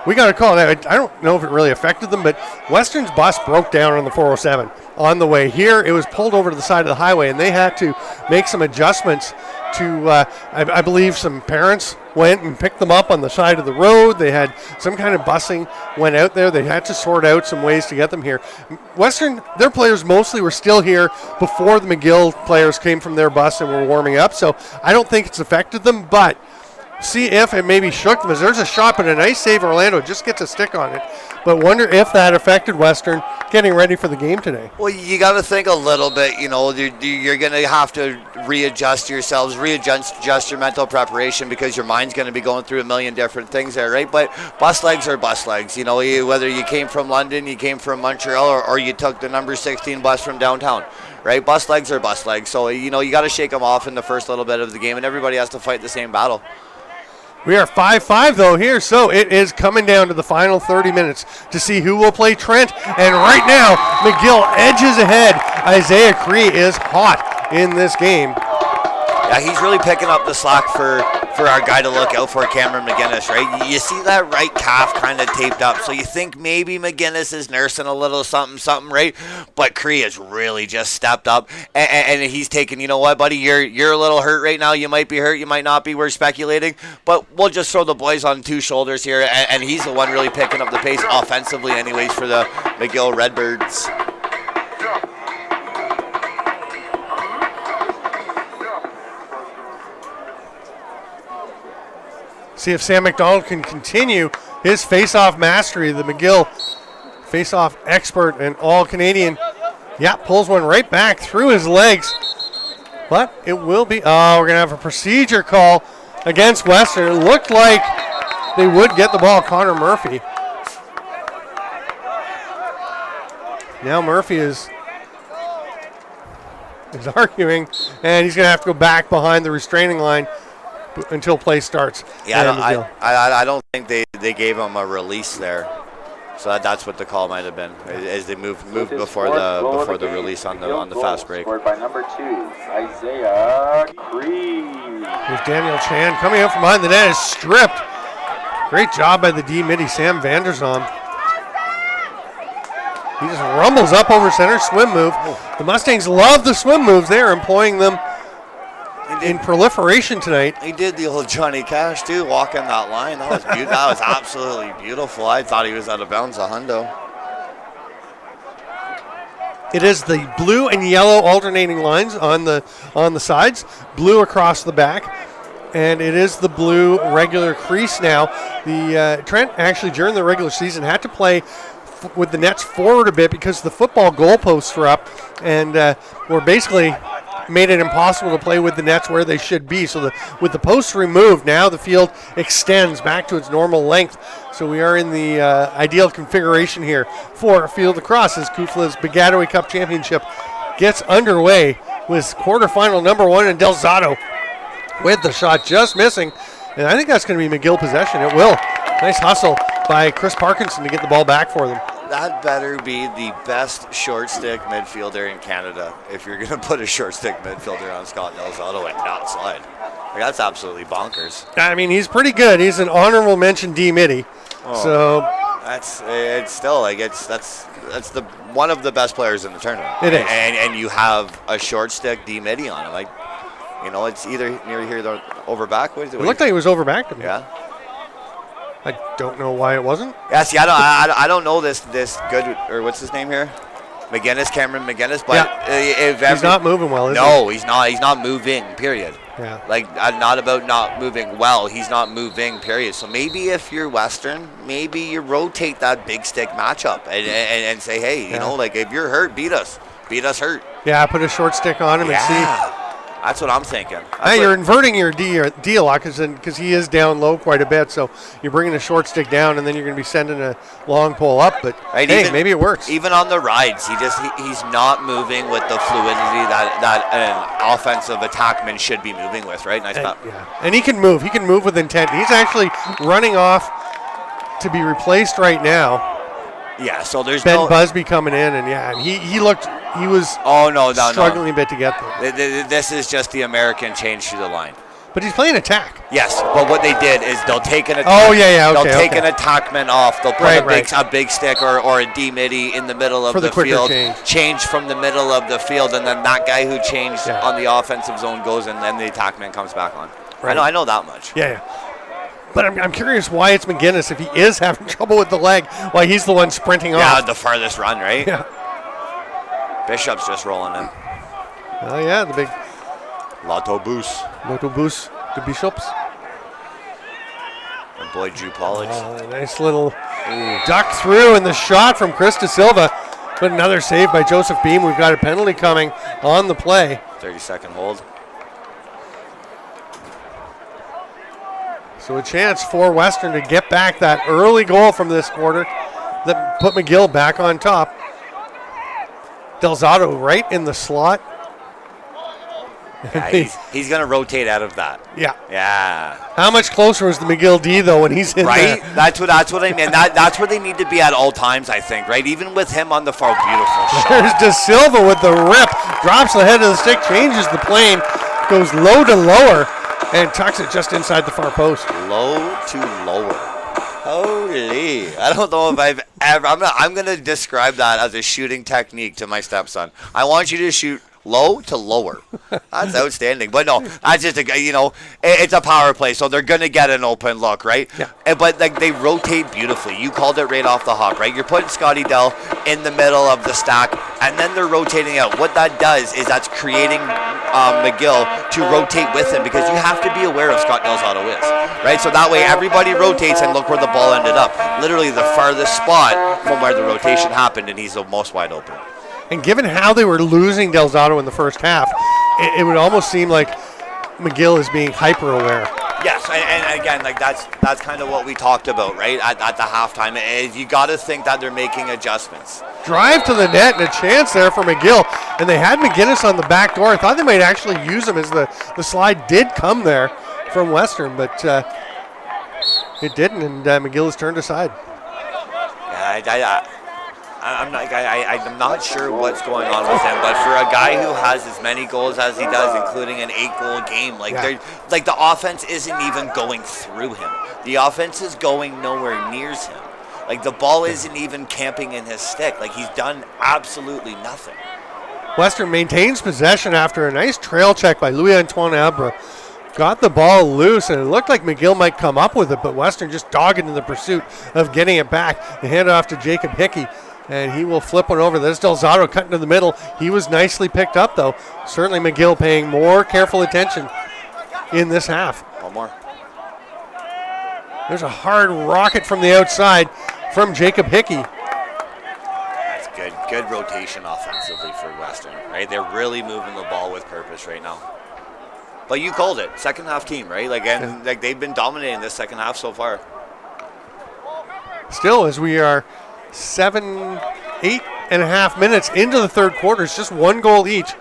We got a call. I don't know if it really affected them, but Western's bus broke down on the 407 on the way here. It was pulled over to the side of the highway, and they had to make some adjustments to, I believe some parents went and picked them up on the side of the road. They had some kind of busing went out there. They had to sort out some ways to get them here. Western, their players mostly were still here before the McGill players came from their bus and were warming up, so I don't think it's affected them, but see if it maybe shook them. As there's a shot, but a nice save. Orlando just gets a stick on it. But wonder if that affected Western getting ready for the game today. Well, you got to think a little bit. You know, you're going to have to readjust yourselves, readjust your mental preparation because your mind's going to be going through a million different things there, right? But bus legs are bus legs. You know, whether you came from London, you came from Montreal, or you took the number 16 bus from downtown. Right, bus legs are bus legs. So, you know, you got to shake them off in the first little bit of the game, and everybody has to fight the same battle. We are 5-5 though here, so it is coming down to the final 30 minutes to see who will play Trent. And right now, McGill edges ahead. Isaiah Cree is hot in this game. Yeah, he's really picking up the slack for our guy to look out for, Cameron McGinnis, right? You see that right calf kind of taped up, so you think maybe McGinnis is nursing a little something, right? But Cree has really just stepped up, and he's taken, you know what, buddy, you're a little hurt right now. You might be hurt, you might not be. We're speculating, but we'll just throw the boys on 2 shoulders here, and he's the one really picking up the pace offensively anyways for the McGill Redbirds. See if Sam McDonald can continue his face-off mastery. The McGill face-off expert and all-Canadian. Yeah, pulls one right back through his legs. But it will be, we're going to have a procedure call against Western. It looked like they would get the ball. Connor Murphy. Now Murphy is arguing, and he's going to have to go back behind the restraining line until play starts. Yeah, I don't think they gave him a release there, so that's what the call might have been, as they moved before the release on the fast break. Scored by number 2, Isaiah Cree. Here's Daniel Chan coming up from behind the net, is stripped. Great job by the D midi, Sam Vanderzom. He just rumbles up over center, swim move. The Mustangs love the swim moves. They're employing them in proliferation tonight. He did the old Johnny Cash too, walking that line. That was beautiful. That was absolutely beautiful. I thought he was out of bounds a hundo. It is the blue and yellow alternating lines on the sides, blue across the back, and it is the blue regular crease now. The Trent actually during the regular season had to play with the nets forward a bit because the football goalposts were up, and we're basically made it impossible to play with the nets where they should be. So with the posts removed, now the field extends back to its normal length. So we are in the ideal configuration here for field lacrosse as Kufla's Bagattaway Cup Championship gets underway with quarterfinal number 1 in Delzato with the shot just missing. And I think that's going to be McGill possession. It will. Nice hustle by Chris Parkinson to get the ball back for them. That better be the best short stick midfielder in Canada if you're going to put a short stick midfielder on Scott Delzato and not slide. Like, that's absolutely bonkers. I mean, he's pretty good. He's an honorable mention D-Midi. Oh, so it's still like that's the one of the best players in the tournament. It is. And you have a short stick D-Midi on him. Like, it's either near here or over back. It looked like he was over back to me. Yeah. I don't know why it wasn't. Yeah, see, I don't know this good, or what's his name here? Cameron McGinnis, but he's not moving well, is he? No, he's not. He's not moving, period. Yeah. Like, not about not moving well. He's not moving, period. So maybe if you're Western, maybe you rotate that big stick matchup and say, hey, like, if you're hurt, beat us. Beat us hurt. Yeah, put a short stick on him and see. That's what I'm thinking. You're inverting your D a lot because he is down low quite a bit. So you're bringing a short stick down, and then you're going to be sending a long pole up. But hey, maybe it works. Even on the rides, he's not moving with the fluidity that an offensive attackman should be moving with, right? Nice pop. Yeah, and he can move. He can move with intent. He's actually running off to be replaced right now. Yeah, so there's Ben Busby coming in, and he was struggling a bit to get there. This is just the American change through the line. But he's playing attack. Yes, but what they did is they'll take an attack. Oh, yeah, okay. They'll take an attackman off. They'll put a big stick or a D-Midi in the middle of the field. Change from the middle of the field, and then that guy who changed on the offensive zone goes, and then the attackman comes back on. Right. I know that much. Yeah. But I'm curious why it's McGinnis, if he is having trouble with the leg, why he's the one sprinting off. Yeah, the farthest run, right? Yeah. Bishop's just rolling in. Oh, yeah, the big L'autobus de Bishops. And boy, Drew Pollard. Nice little duck through, and the shot from Chris De Silva. But another save by Joseph Beam. We've got a penalty coming on the play. 30-second hold. So a chance for Western to get back that early goal from this quarter that put McGill back on top. Delzato right in the slot. Yeah, he's going to rotate out of that. Yeah. How much closer is the McGill D, though, when he's in there? Right? That's what I mean. That's where they need to be at all times, I think, right? Even with him on the far, beautiful shot. There's De Silva with the rip. Drops the head of the stick, changes the plane, goes low to lower, and tucks it just inside the far post. Low to lower. Holy. I don't know if I've ever... I'm going to describe that as a shooting technique to my stepson. I want you to shoot low to lower. That's outstanding. But no, that's just it's a power play, so they're going to get an open look, right? Yeah. But they rotate beautifully. You called it right off the hop, right? You're putting Scotty Dell in the middle of the stack, and then they're rotating out. What that does is that's creating McGill to rotate with him, because you have to be aware of Scott Delzato is, right? So that way everybody rotates, and look where the ball ended up. Literally the farthest spot from where the rotation happened, and he's the most wide open. And given how they were losing Delzato in the first half, it would almost seem like McGill is being hyper-aware. Yes, and again, like that's kind of what we talked about, right? At the halftime, is you got to think that they're making adjustments. Drive to the net and a chance there for McGill, and they had McGinnis on the back door. I thought they might actually use him as the slide did come there from Western, but it didn't, and McGill is turned aside. Yeah, I'm not sure what's going on with him, but for a guy who has as many goals as he does, including an 8-goal game, the offense isn't even going through him. The offense is going nowhere near him. Like, the ball isn't even camping in his stick. Like, he's done absolutely nothing. Western maintains possession after a nice trail check by Louis-Antoine Abra. Got the ball loose, and it looked like McGill might come up with it, but Western just dogged in the pursuit of getting it back. They hand it off to Jacob Hickey, and he will flip one over. There's Delzato cutting to the middle. He was nicely picked up, though. Certainly McGill paying more careful attention in this half. One more. There's a hard rocket from the outside from Jacob Hickey. good rotation offensively for Western, right? They're really moving the ball with purpose right now. But you called it, second half team, right? Like they've been dominating this second half so far. Still, as we are 8.5 minutes into the third quarter, it's just one goal each.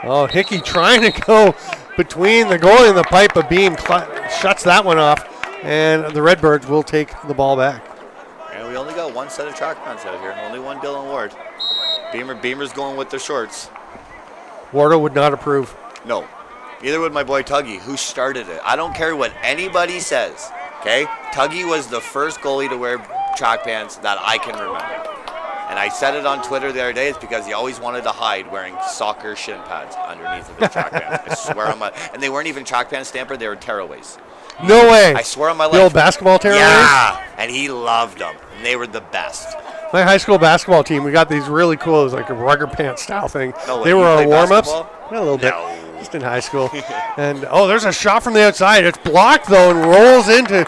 Oh, Hickey trying to go between the goalie and the pipe, but Beam shuts that one off, and the Redbirds will take the ball back. And we only got one set of track pants out here, only one Dylan Ward. Beamer's going with the shorts. Wardo would not approve. No, neither would my boy Tuggy, who started it. I don't care what anybody says, okay? Tuggy was the first goalie to wear track pants that I can remember. And I said it on Twitter the other day, it's because he always wanted to hide wearing soccer shin pads underneath of his track pants. I swear on my, and they weren't even track pants Stamper, they were tearaways. No way. I swear on my life. The old basketball tearaways? Yeah, and he loved them. And they were the best. My high school basketball team, we got these really cool, it was like a rugger pants style thing. No way. They were our warm-ups. Yeah, a little bit. Just in high school. And, there's a shot from the outside. It's blocked, though, and rolls into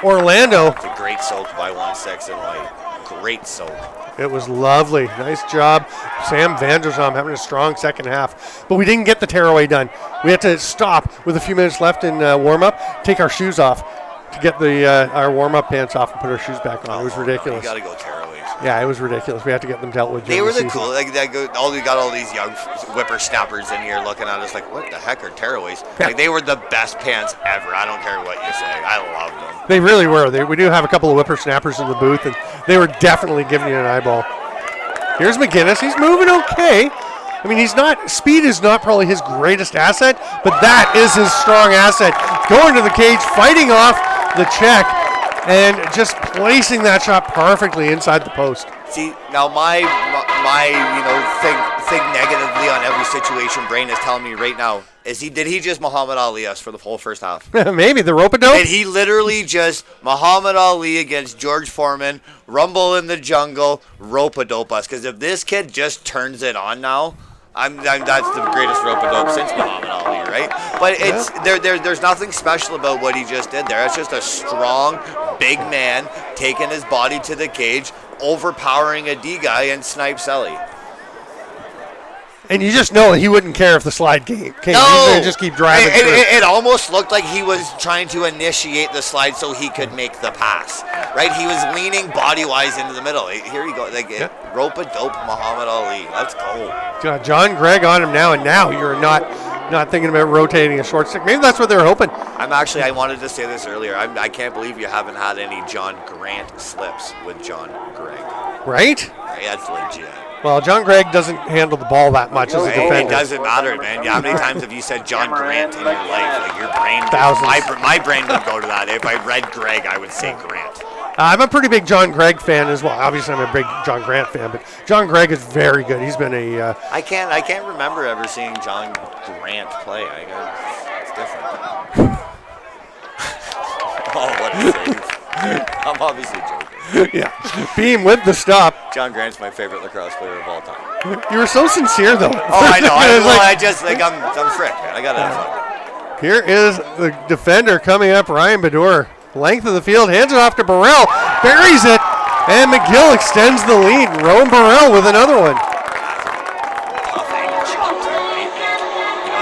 Orlando. It's a great soak by 1-6 and white. Great soak. It was lovely. Nice job. Sam Vandersam having a strong second half. But we didn't get the tearaway done. We had to stop with a few minutes left in warm-up, take our shoes off to get our warm-up pants off and put our shoes back on. It was ridiculous. You got to go tearaways. Yeah, it was ridiculous. We had to get them dealt with. They were the season. cool. We got all these young whippersnappers in here looking at us like, what the heck are tearaways? Yeah. Like, they were the best pants ever. I don't care what you say. I loved them. They really were. We do have a couple of whippersnappers in the booth, and they were definitely giving you an eyeball. Here's McGinnis. He's moving okay. I mean, speed is not probably his greatest asset, but that is his strong asset. Going to the cage, fighting off the check, and just placing that shot perfectly inside the post. See, now my think negatively on every situation brain is telling me right now, did he just Muhammad Ali us for the whole first half? Maybe the rope-a-dope? Did he literally just Muhammad Ali against George Foreman, rumble in the jungle, rope-a-dope us? Because if this kid just turns it on now, that's the greatest rope-a-dope since Muhammad Ali, right? But there's nothing special about what he just did there. It's just a strong, big man taking his body to the cage, overpowering a D guy and snipe Selly. And you just know he wouldn't care if the slide came. No. He's going to just keep driving through. It almost looked like he was trying to initiate the slide so he could make the pass, right? He was leaning body-wise into the middle. Here you go. Rope-a-dope Muhammad Ali. Let's go. John Gregg on him now, and now you're not thinking about rotating a short stick. Maybe that's what they were hoping. I wanted to say this earlier. I can't believe you haven't had any John Grant slips with John Gregg. Right? That's legit. Well, John Gregg doesn't handle the ball that much as a defender. It doesn't matter, man. How many times have you said John Grant in your life? Like your brain, thousands. My brain would go to that. If I read Gregg, I would say Grant. I'm a pretty big John Gregg fan as well. Obviously, I'm a big John Grant fan, but John Gregg is very good. He's been a. I can't remember ever seeing John Grant play. It's different. Oh, what a save! I'm obviously joking. Yeah, Beam with the stop. John Grant's my favorite lacrosse player of all time. You were so sincere, though. Oh, I know. I'm frick, man. I gotta have fun. Here is the defender coming up, Ryan Bedour. Length of the field, hands it off to Burrell, buries it, and McGill extends the lead. Rowan Burrell with another one. Tough angle shot, too, right?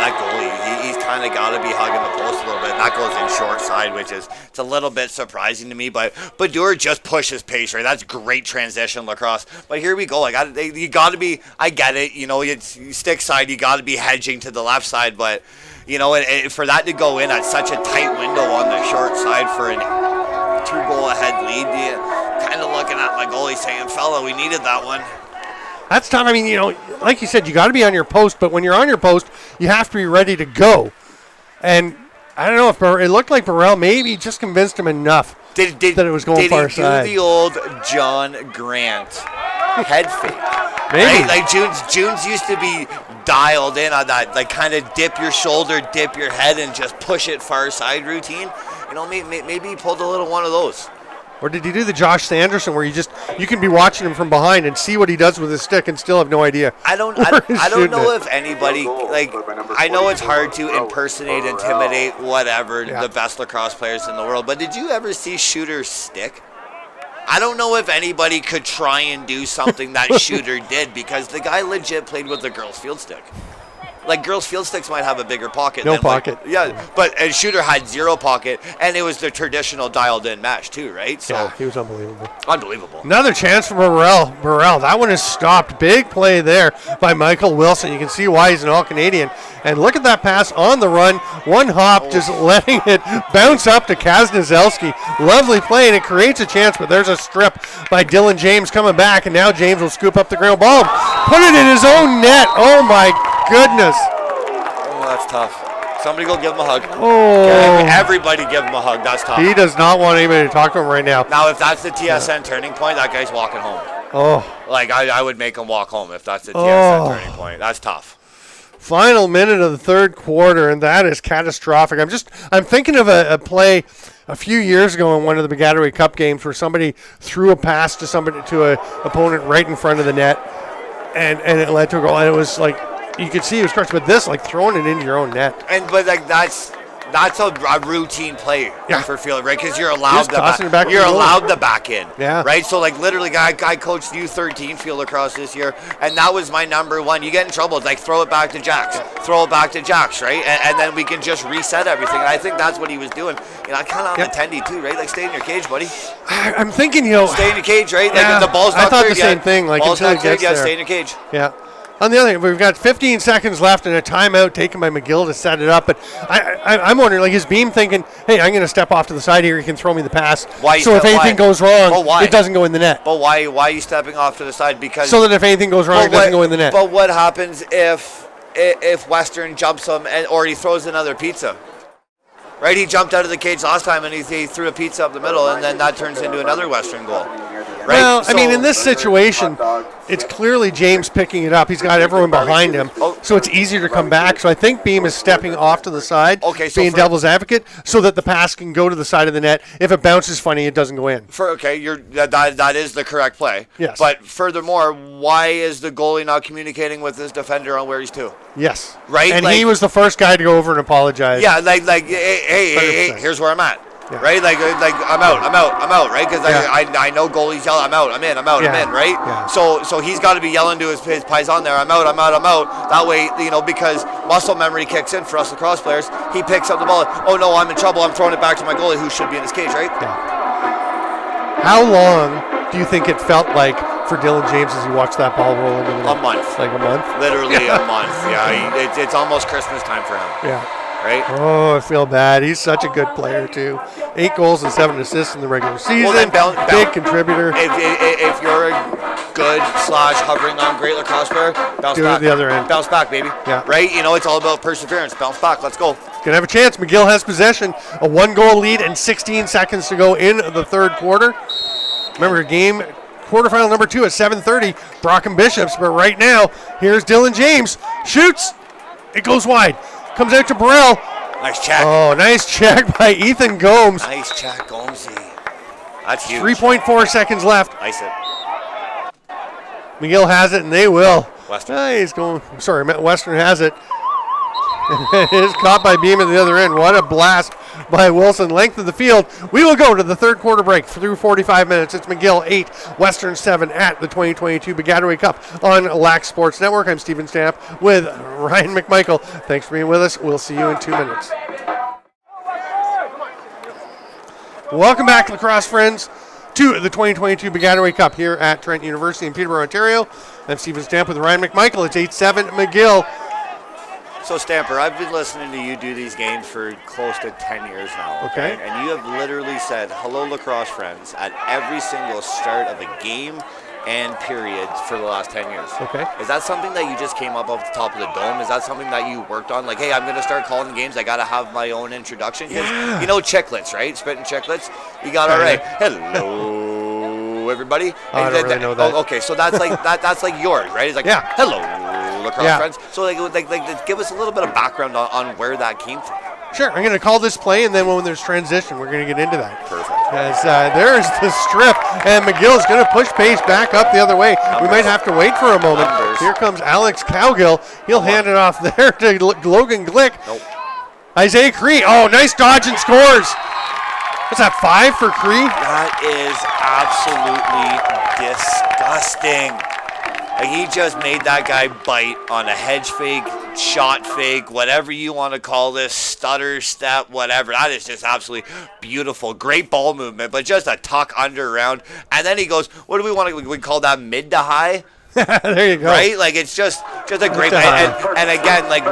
That goalie, he's kind of got to be hugging the post a little bit. And that goes in short side, which is it's a little bit surprising to me. But Bedour just pushes pace, right? That's great transition lacrosse. But here we go. You got to be. I get it. It's stick side. You got to be hedging to the left side, but. For that to go in at such a tight window on the short side for a 2-goal ahead lead, kind of looking at my goalie saying, fella, we needed that one. That's tough. I mean, like you said, you got to be on your post, but when you're on your post, you have to be ready to go. And I don't know if it looked like Burrell maybe just convinced him enough that it was going far side. Did he do the old John Grant head fake? Maybe. Right? Like June's used to be dialed in on that, like kind of dip your shoulder, dip your head, and just push it far side routine. Maybe he pulled a little one of those. Or did he do the Josh Sanderson where you can be watching him from behind and see what he does with his stick and still have no idea? I don't know if anybody, I know it's hard to impersonate, intimidate, whatever, the best lacrosse players in the world, but did you ever see Shooter's stick? I don't know if anybody could try and do something that Shooter did, because the guy legit played with the girls' field stick. Like, girls' field sticks might have a bigger pocket. No pocket. And Shooter had 0 pocket, and it was the traditional dialed-in match too, right? So yeah, he was unbelievable. Unbelievable. Another chance for Burrell. That one is stopped. Big play there by Michael Wilson. You can see why he's an All-Canadian. And look at that pass on the run. One hop, just letting it bounce up to Kaznozelski. Lovely play, and it creates a chance, but there's a strip by Dylan James coming back, and now James will scoop up the ground ball. Put it in his own net. Oh, my goodness. Oh, that's tough. Somebody go give him a hug. Oh. Everybody give him a hug. That's tough. He does not want anybody to talk to him right now. Now, if that's the TSN turning point, that guy's walking home. Oh. Like, I would make him walk home if that's the TSN turning point. That's tough. Final minute of the third quarter, and that is catastrophic. I'm thinking of a play a few years ago in one of the Bagattaway Cup games where somebody threw a pass to an opponent right in front of the net, and it led to a goal. And it was like, you could see it was crushed, but this, like, throwing it into your own net. But like that's a routine play for field, right? Because you're allowed to back in. Yeah. Right. So like literally, I coached U13 field lacrosse this year, and that was my number one. You get in trouble, it's like throw it back to Jax, right? And then we can just reset everything. And I think that's what he was doing. You know, kind of on the tendy too, right? Like stay in your cage, buddy. I'm thinking, stay in your cage, right? Yeah, like if the ball's not I thought cleared the same thing. Like ball's until not cleared, it gets there. stay in your cage. Yeah. On the other hand, we've got 15 seconds left and a timeout taken by McGill to set it up. But I'm wondering, like, is Beam thinking, hey, I'm going to step off to the side here. He can throw me the pass. So if anything goes wrong, it doesn't go in the net. But why are you stepping off to the side? Because so that if anything goes wrong, it doesn't go in the net. But what happens if Western jumps him or he throws another pizza? Right? He jumped out of the cage last time and he threw a pizza up the middle, and then that turns into another Western goal. Right? Well, I mean, in this situation, it's clearly James picking it up. He's got everyone behind him, so it's easier to come back. So I think Beam is stepping off to the side, being devil's advocate, so that the pass can go to the side of the net. If it bounces funny, it doesn't go in. That is the correct play. Yes. But furthermore, why is the goalie not communicating with his defender on where he's to? Yes. Right? And he was the first guy to go over and apologize. Yeah, hey, here's where I'm at. Yeah. Right, like I'm out, right? Because I know goalies yell, I'm out, I'm in, right? Yeah. So he's got to be yelling to his on there, I'm out. That way, because muscle memory kicks in for us lacrosse players. He picks up the ball. Oh no, I'm in trouble. I'm throwing it back to my goalie, who should be in his cage, right? Yeah. How long do you think it felt like for Dylan James as he watched that ball roll into the net? A month. Like a month? Literally a month. Yeah, it's almost Christmas time for him. Yeah. Right? Oh, I feel bad. He's such a good player, too. 8 goals and 7 assists in the regular season. Big contributor. If you're a good / hovering on great lacrosse player, bounce back. Do it the other end. Bounce back, baby. Yeah. Right? It's all about perseverance. Bounce back. Let's go. Gonna have a chance. McGill has possession. A 1-goal lead and 16 seconds to go in the third quarter. Remember, game quarterfinal number 2 at 7:30. Brock and Bishops. But right now, here's Dylan James. Shoots. It goes wide. Comes out to Burrell. Nice check. Oh, nice check by Ethan Gomes. Nice check, Gomesy. That's huge. 3.4 seconds left. Ice it. McGill has it, and they will. Western. Western has it. It is caught by Beam at the other end. What a blast by Wilson. Length of the field. We will go to the third quarter break through 45 minutes. It's McGill 8, Western 7 at the 2022 Bagattaway Cup on Lax Sports Network. I'm Stephen Stamp with Ryan McMichael. Thanks for being with us. We'll see you in 2 minutes. Welcome back, lacrosse friends, to the 2022 Bagattaway Cup here at Trent University in Peterborough, Ontario. I'm Stephen Stamp with Ryan McMichael. It's 8-7 McGill. So, Stamper, I've been listening to you do these games for close to 10 years now. Okay. And you have literally said, hello, lacrosse friends, at every single start of a game and period for the last 10 years. Okay. Is that something that you just came up off the top of the dome? Is that something that you worked on? Like, hey, I'm going to start calling games. I got to have my own introduction. Because, chicklets, right? Spitting chicklets. You got, all right. Hello, everybody. I don't really know that. Oh, okay, so that's like that's like yours, right? It's like, hello, lacrosse friends. So like give us a little bit of background on where that came from. Sure, I'm going to call this play, and then when there's transition, we're going to get into that. Perfect. As there's the strip, and McGill is going to push pace back up the other way. We might have to wait for a moment. Here comes Alex Cowgill. He'll hand it off there to Logan Glick. Nope. Isaiah Cree. Oh, nice dodge and scores. What's that, 5 for Cree? That is absolutely disgusting. Like, he just made that guy bite on a hedge fake, shot fake, whatever you want to call this, stutter, step, whatever. That is just absolutely beautiful. Great ball movement, but just a tuck under round. And then he goes, what do we want to, we call that mid to high? There you go. Right? Like, it's just a great and again, like,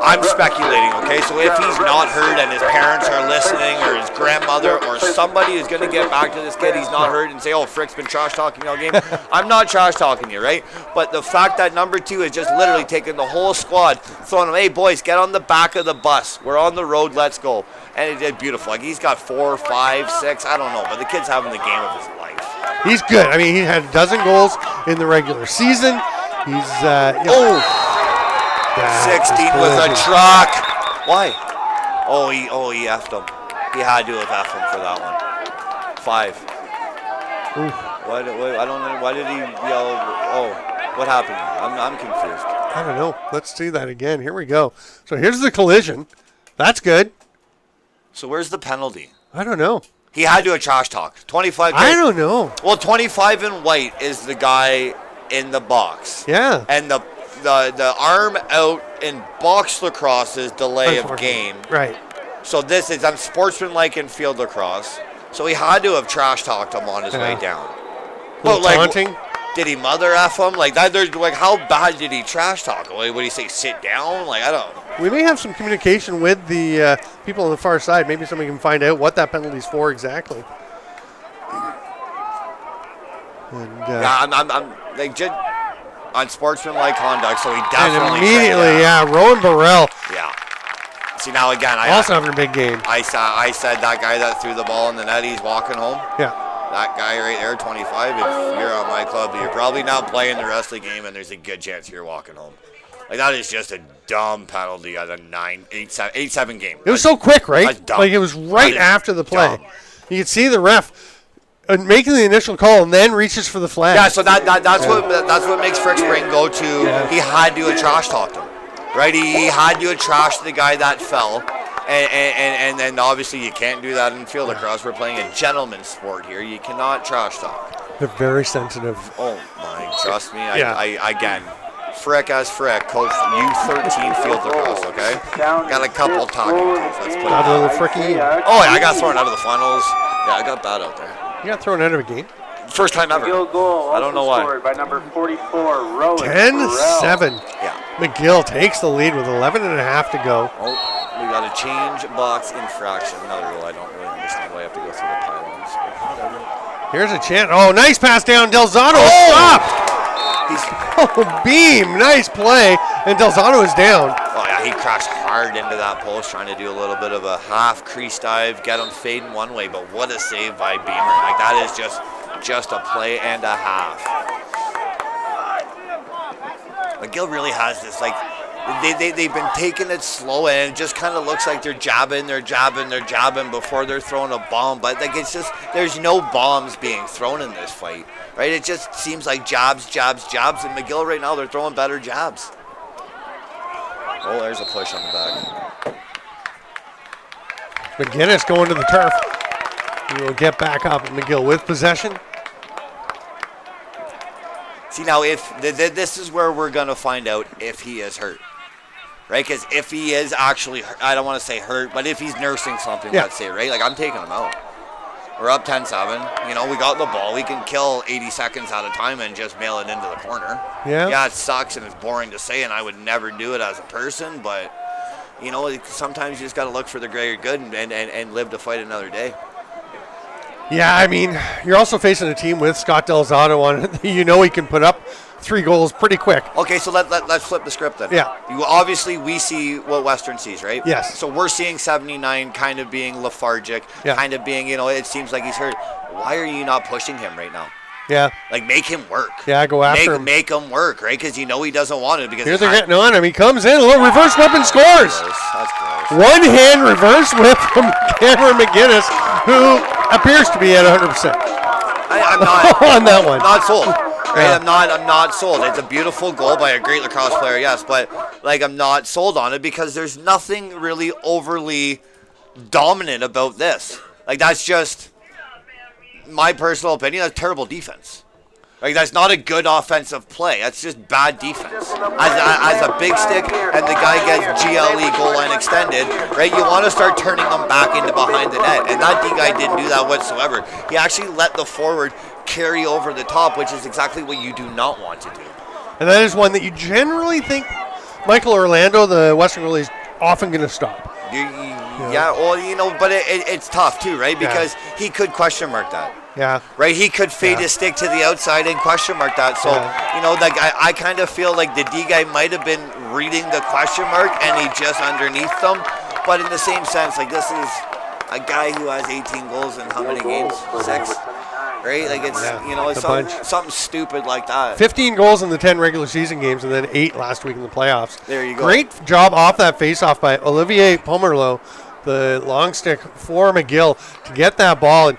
I'm speculating, okay? So if he's not hurt and his parents are listening, or his grandmother, or somebody is going to get back to this kid, he's not hurt, and say, oh, Frick's been trash talking all game. I'm not trash talking you, right? But the fact that number 2 is just literally taking the whole squad, throwing them, hey, boys, get on the back of the bus. We're on the road. Let's go. And it did beautiful. Like, he's got 4, 5, 6, I don't know, but the kid's having the game of his life. He's good. I mean, he had a dozen goals in the regular season. He's, 16 with a truck. Why? Oh, he effed him. He had to have effed him for that one. 5. What, I don't know. Why did he yell? Oh, what happened? I'm confused. I don't know. Let's see that again. Here we go. So here's the collision. That's good. So where's the penalty? I don't know. He had to have trash talk. 25. I don't know. Well, 25 in white is the guy in the box. Yeah. And the arm out in box lacrosse is delay of game. Right. So this is unsportsmanlike in field lacrosse. So he had to have trash talked him on his way down. But like, taunting. Did he mother F him? Like that? There's like, how bad did he trash talk? Like, would he say sit down? Like, I don't know. We may have some communication with the people on the far side. Maybe somebody can find out what that penalty's for exactly. And, yeah, I'm like just unsportsmanlike conduct. So he definitely. And immediately, Rowan Burrell. Yeah. See, now again, also having a big game. I said that guy that threw the ball in the net, he's walking home. Yeah. That guy right there, 25, if you're on my club, you're probably not playing the rest of the game, and there's a good chance you're walking home. Like, that is just a dumb penalty at a 8-7 game. It was so quick, right? That's dumb. Like, it was right after the play. Dumb. You could see the ref making the initial call and then reaches for the flag. Yeah, so that's what makes Frick's brain go to, he had to have trash talked him. Right? He had to have trashed the guy that fell. And then obviously you can't do that in field lacrosse. We're playing a gentleman's sport here. You cannot trash talk. They're very sensitive. Oh my, trust me. I again, Frick as Frick, coach U13 field lacrosse. Okay, got a couple talking points. Let's put it Got a little out. Fricky. Oh yeah, I got thrown out of the finals. Yeah, I got bad out there. You got thrown out of a game? First time ever. I don't know why. By number 44, Rowan 10-7. Yeah. McGill takes the lead with 11 and a half to go. Oh, we got a change box infraction. Another rule I don't really understand why I have to go through the pylons. Here's a chance. Oh, nice pass down. Delzano stopped. Beam. Nice play. And Delzano is down. Oh, yeah, he crashed hard into that post, trying to do a little bit of a half crease dive, get him fading one way, but what a save by Beamer. Like, that is just a play and a half. McGill really has this, like, they've been taking it slow, and it just kind of looks like they're jabbing before they're throwing a bomb. But like, it's just, there's no bombs being thrown in this fight, right? It just seems like jabs. And McGill right now, they're throwing better jabs. Oh, there's a push on the back. McGinnis going to the turf. He will get back up at McGill with possession. See, now, if this is where we're going to find out if he is hurt, right? Because if he is actually, I don't want to say hurt, but if he's nursing something, let's say, right? Like, I'm taking him out. We're up 10-7. You know, we got the ball. We can kill 80 seconds at a time and just mail it into the corner. Yeah. Yeah, it sucks and it's boring to say, and I would never do it as a person, but, you know, sometimes you just got to look for the greater good and live to fight another day. Yeah, I mean, you're also facing a team with Scott Delzano on it. You know he can put up 3 goals pretty quick. Okay, so let's flip the script then. Yeah. Obviously, we see what Western sees, right? Yes. So we're seeing 79 kind of being lethargic, kind of being, you know, it seems like he's hurt. Why are you not pushing him right now? Yeah. Like, make him work. Yeah, go after him. Make him work, right? Because you know he doesn't want it. Because here they're getting on him. He comes in, a little reverse whip and scores. That's gross. One-hand reverse whip from Cameron McGinnis, who appears to be at 100%. I'm not on that one. Not sold. Right? Yeah. I'm not sold. It's a beautiful goal by a great lacrosse player, yes, but like, I'm not sold on it because there's nothing really overly dominant about this. Like, that's just my personal opinion. That's terrible defense. Like, that's not a good offensive play. That's just bad defense. As a big stick and the guy gets GLE goal line extended, right, you want to start turning them back into behind the net. And that D guy didn't do that whatsoever. He actually let the forward carry over the top, which is exactly what you do not want to do. And that is one that you generally think Michael Orlando, the Western goalie, is often going to stop. Yeah, well, you know, but it's tough too, right? Because he could question mark that. Yeah. Right? He could fade his stick to the outside and question mark that. So, you know, like I kind of feel like the D guy might have been reading the question mark and he just underneath them. But in the same sense, like, this is a guy who has 18 goals in how many games? 6? Right? Like, it's, you know, it's something stupid like that. 15 goals in the 10 regular season games and then 8 last week in the playoffs. There you go. Great job off that faceoff by Olivier Pomerleau, the long stick for McGill, to get that ball. And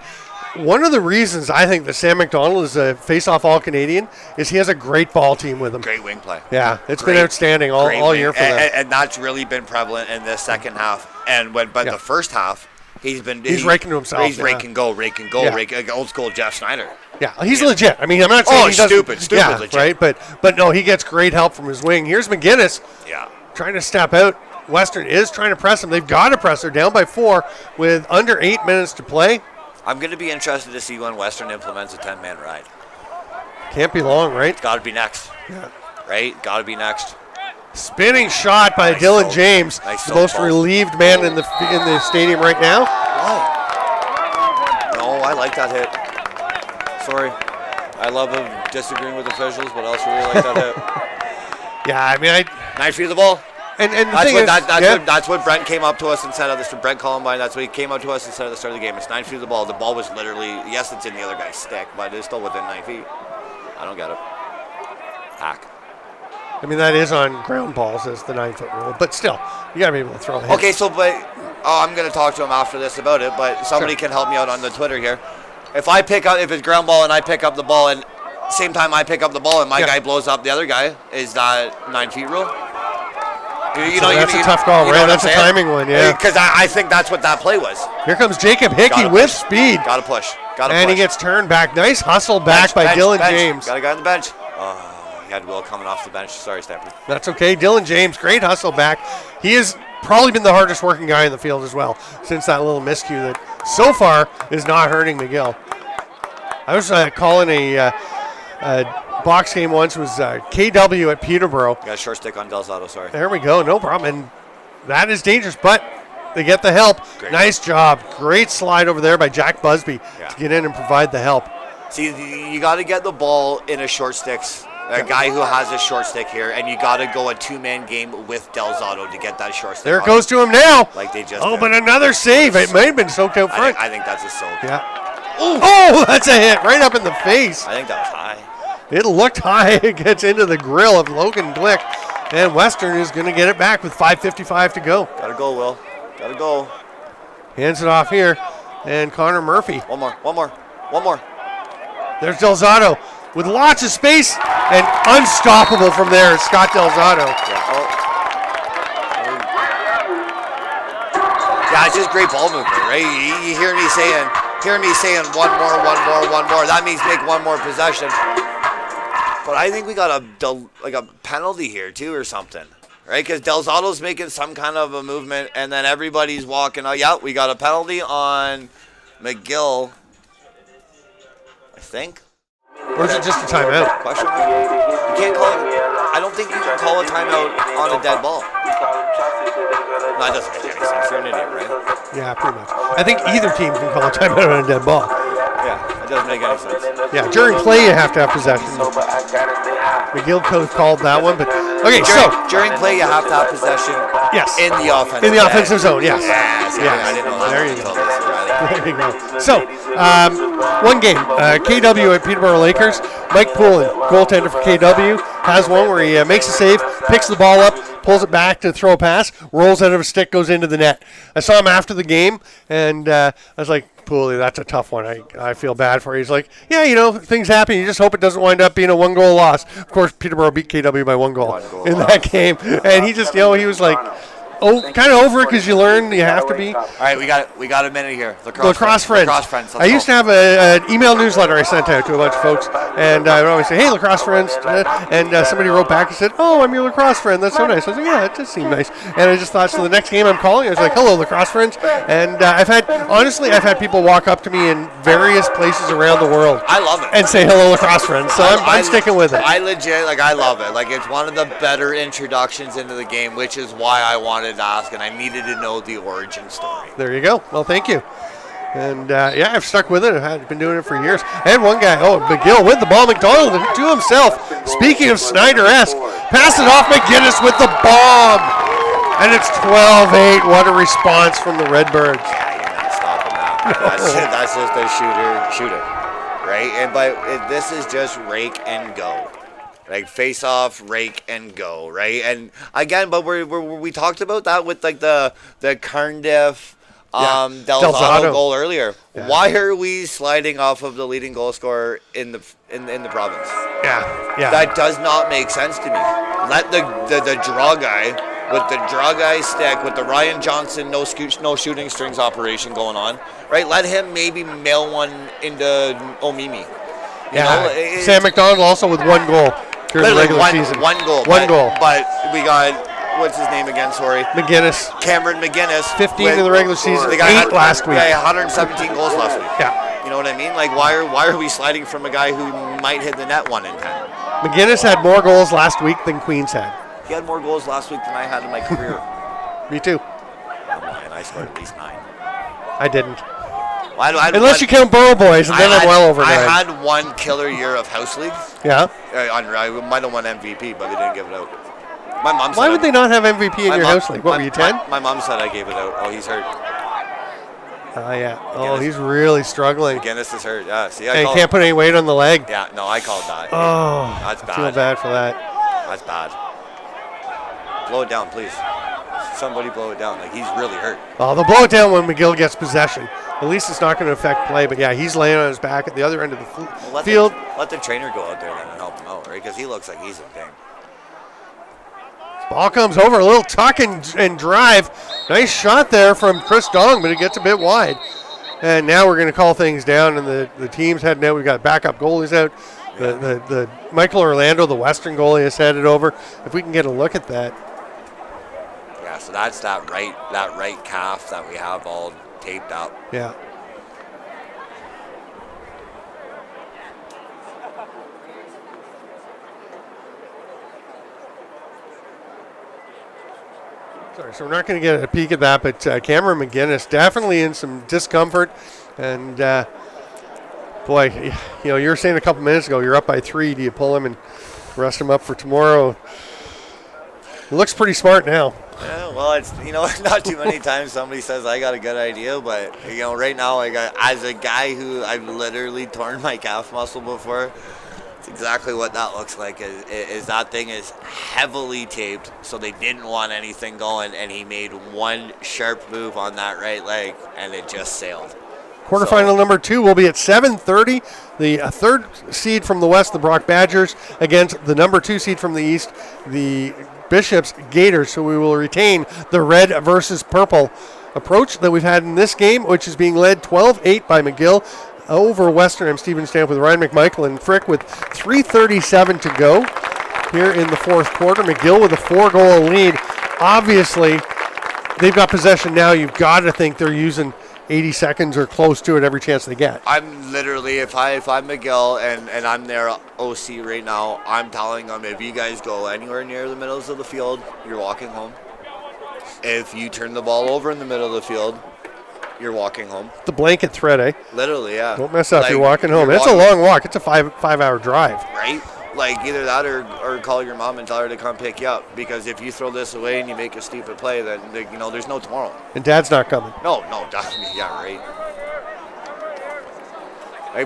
one of the reasons I think that Sam McDonald is a face-off All-Canadian is he has a great ball team with him. Great wing play. Yeah, it's been outstanding all year for them. And that's really been prevalent in the second half. And the first half, he's raking to himself. He's rake and go, like old school Jeff Snyder. Yeah, he's legit. I mean, I'm not saying stupid legit. Right? But no, he gets great help from his wing. Here's McGinnis. Yeah. Trying to step out. Western is trying to press him. They've got to press. They're down by 4 with under 8 minutes to play. I'm going to be interested to see when Western implements a 10-man ride. Can't be long, right? It's got to be next. Yeah. Right? Got to be next. Spinning shot by Dylan James, the most relieved man in the stadium right now. Oh. No, I like that hit. Sorry. I love disagreeing with officials, but I also really like that hit. Yeah, I mean, 9 feet of the ball. And the thing is, that's what Brent came up to us and said at the Brent Columbine. That's what he came up to us and said at the start of the game. It's 9 feet of the ball. The ball was literally, yes, it's in the other guy's stick, but it's still within 9 feet. I don't get it. Hack. I mean, that is on ground balls as the 9-foot rule, but still, you got to be able to throw a hit. Okay, I'm going to talk to him after this about it, but somebody can help me out on the Twitter here. If it's ground ball and I pick up the ball and same time I pick up the ball and my guy blows up the other guy, is that 9 feet rule? That's a tough call, right? That's a timing one, yeah. Because I think that's what that play was. Here comes Jacob Hickey with speed. Got to push. And he gets turned back. Nice hustle back by Dylan James. Got a guy on the bench. Oh, he had Will coming off the bench. Sorry, Stamper. That's okay. Dylan James, great hustle back. He has probably been the hardest working guy in the field as well since that little miscue that so far is not hurting McGill. I was calling a box game once. Was KW at Peterborough. Got a short stick on Delzato, sorry. There we go, no problem. And that is dangerous, but they get the help. Great. Nice job. Great slide over there by Jack Busby to get in and provide the help. See, you got to get the ball in a short sticks. A guy who has a short stick here, and you got to go a 2-man game with Delzato to get that short stick. There it goes to him now. Like they just but another save. It may have been soaked out front. I think that's a soak. Yeah. Ooh. Oh, that's a hit right up in the face. I think that was high. It looked high. It gets into the grill of Logan Glick. And Western is going to get it back with 5:55 to go. Got to go, Will. Got to go. Hands it off here. And Connor Murphy. One more. There's Delzato with lots of space and unstoppable from there. Scott Delzato. Yeah, it's just great ball movement, right? You hear me saying one more. That means make one more possession. But I think we got a penalty here too or something, right? Because Delzato's making some kind of a movement, and then everybody's walking out. Yeah, we got a penalty on McGill, I think. Or is it just a timeout? Question mark? You can't call it. I don't think you can call a timeout on a dead ball. No, it doesn't make any sense. You're an idiot, right? Yeah, pretty much. I think either team can call a timeout on a dead ball. Yeah, it doesn't make any sense. Yeah, during play you have to have possession. McGill could have called that one, but okay. During play you have to have possession. Yes. In the offensive. In the offensive zone. Yes. Yes. I didn't know that. There you go. There you go. So, one game. KW at Peterborough Lakers. Mike Poulin, goaltender for KW, has one where he makes a save, picks the ball up, pulls it back to throw a pass, rolls out of a stick, goes into the net. I saw him after the game, and I was like, Pooley, that's a tough one. I feel bad for you. He's like, yeah, things happen. You just hope it doesn't wind up being a 1-goal loss. Of course, Peterborough beat KW by one goal in that game. And he just, he was like, kind of over because you learn you have to be. All right, we got a minute here. Lacrosse friends. Lacrosse friends. I used to have an email newsletter I sent out to a bunch of folks, and I would always say, "Hey, lacrosse friends," and somebody wrote back and said, "Oh, I'm your lacrosse friend. That's so nice." I was like, "Yeah, it does seem nice." And I just thought, so the next game I'm calling, I was like, "Hello, lacrosse friends," and I've had people walk up to me in various places around the world. I love it. And say hello, lacrosse friends. So I'm sticking with it. I legit, I love it. It's one of the better introductions into the game, which is why I wanted to ask, and I needed to know the origin story. There you go. Well, thank you. And, I've stuck with it. I've been doing it for years. And one guy, McGill with the ball. McDonald to himself. Speaking of Snyder-esque, pass it off McGinnis with the bomb. And it's 12-8. What a response from the Redbirds. Yeah, you're not stopping that. That's just a shooter, right? But this is just rake and go. Face off, rake, and go, right? And again, but we talked about that with the Cardiff Delzato goal earlier. Yeah. Why are we sliding off of the leading goal scorer in the province? Yeah. That does not make sense to me. Let the draw guy with the draw guy stick with the Ryan Johnson no shooting strings operation going on, right? Let him maybe mail one into Omimi. Sam McDonald also with one goal. During the regular season. One goal. But we got, what's his name again, sorry? McGinnis. Cameron McGinnis. 15 in the regular season, 8 last week. Yeah, 117 goals last week. Yeah. You know what I mean? Why are we sliding from a guy who might hit the net 1 in 10? McGinnis had more goals last week than Queens had. He had more goals last week than I had in my career. Me too. And I scored at least 9. I didn't. Unless you count Borough Boys, and then I'm well over 9. I had one killer year of house league. Yeah. I might have won MVP, but they didn't give it out. My mom said. Why would they not have MVP in your house league? What, were you 10? My mom said I gave it out. Oh, he's hurt. Yeah. Oh, he's really struggling. McGinnis is hurt. Yeah. See, he can't put any weight on the leg. Yeah. No, I called that. Oh, that's bad. I feel bad for that. That's bad. Blow it down, please. Somebody blow it down. He's really hurt. Oh, they'll blow it down when McGill gets possession. At least it's not going to affect play. But, yeah, he's laying on his back at the other end of the field. Let the trainer go out there then and help him out, right? Because he looks like he's in pain. Ball comes over, a little tuck and drive. Nice shot there from Chris Dong, but it gets a bit wide. And now we're going to call things down, and the team's heading out. We've got backup goalies out. The Michael Orlando, the Western goalie, has headed over. If we can get a look at that. Yeah, so that's that right calf that we have all taped up. Yeah. Sorry, so we're not going to get a peek at that, but Cameron McGinnis definitely in some discomfort. And, boy, you were saying a couple minutes ago, you're up by 3. Do you pull him and rest him up for tomorrow? He looks pretty smart now. Yeah, well, it's, not too many times somebody says I got a good idea, but, right now, as a guy who I've literally torn my calf muscle before, it's exactly what that looks like. Is that thing is heavily taped, so they didn't want anything going, and he made one sharp move on that right leg, and it just sailed. Quarterfinal number 2 will be at 7:30. The third seed from the West, the Brock Badgers, against the number 2 seed from the East, the Bishops Gators. So we will retain the red versus purple approach that we've had in this game, which is being led 12-8 by McGill. Over Western, I'm Stephen Stamp with Ryan McMichael and Frick with 3:37 to go here in the fourth quarter. McGill with a 4-goal lead. Obviously, they've got possession now. You've got to think they're using 80 seconds or close to it every chance they get. I'm literally, if I'm McGill and I'm their OC right now, I'm telling them, if you guys go anywhere near the middles of the field, you're walking home. If you turn the ball over in the middle of the field, you're walking home. The blanket thread, eh? Literally, yeah. Don't mess up. You're walking home. It's a long walk. It's a five-hour drive. Right? Either that or call your mom and tell her to come pick you up. Because if you throw this away and you make a stupid play, then there's no tomorrow. And Dad's not coming. No, yeah, right.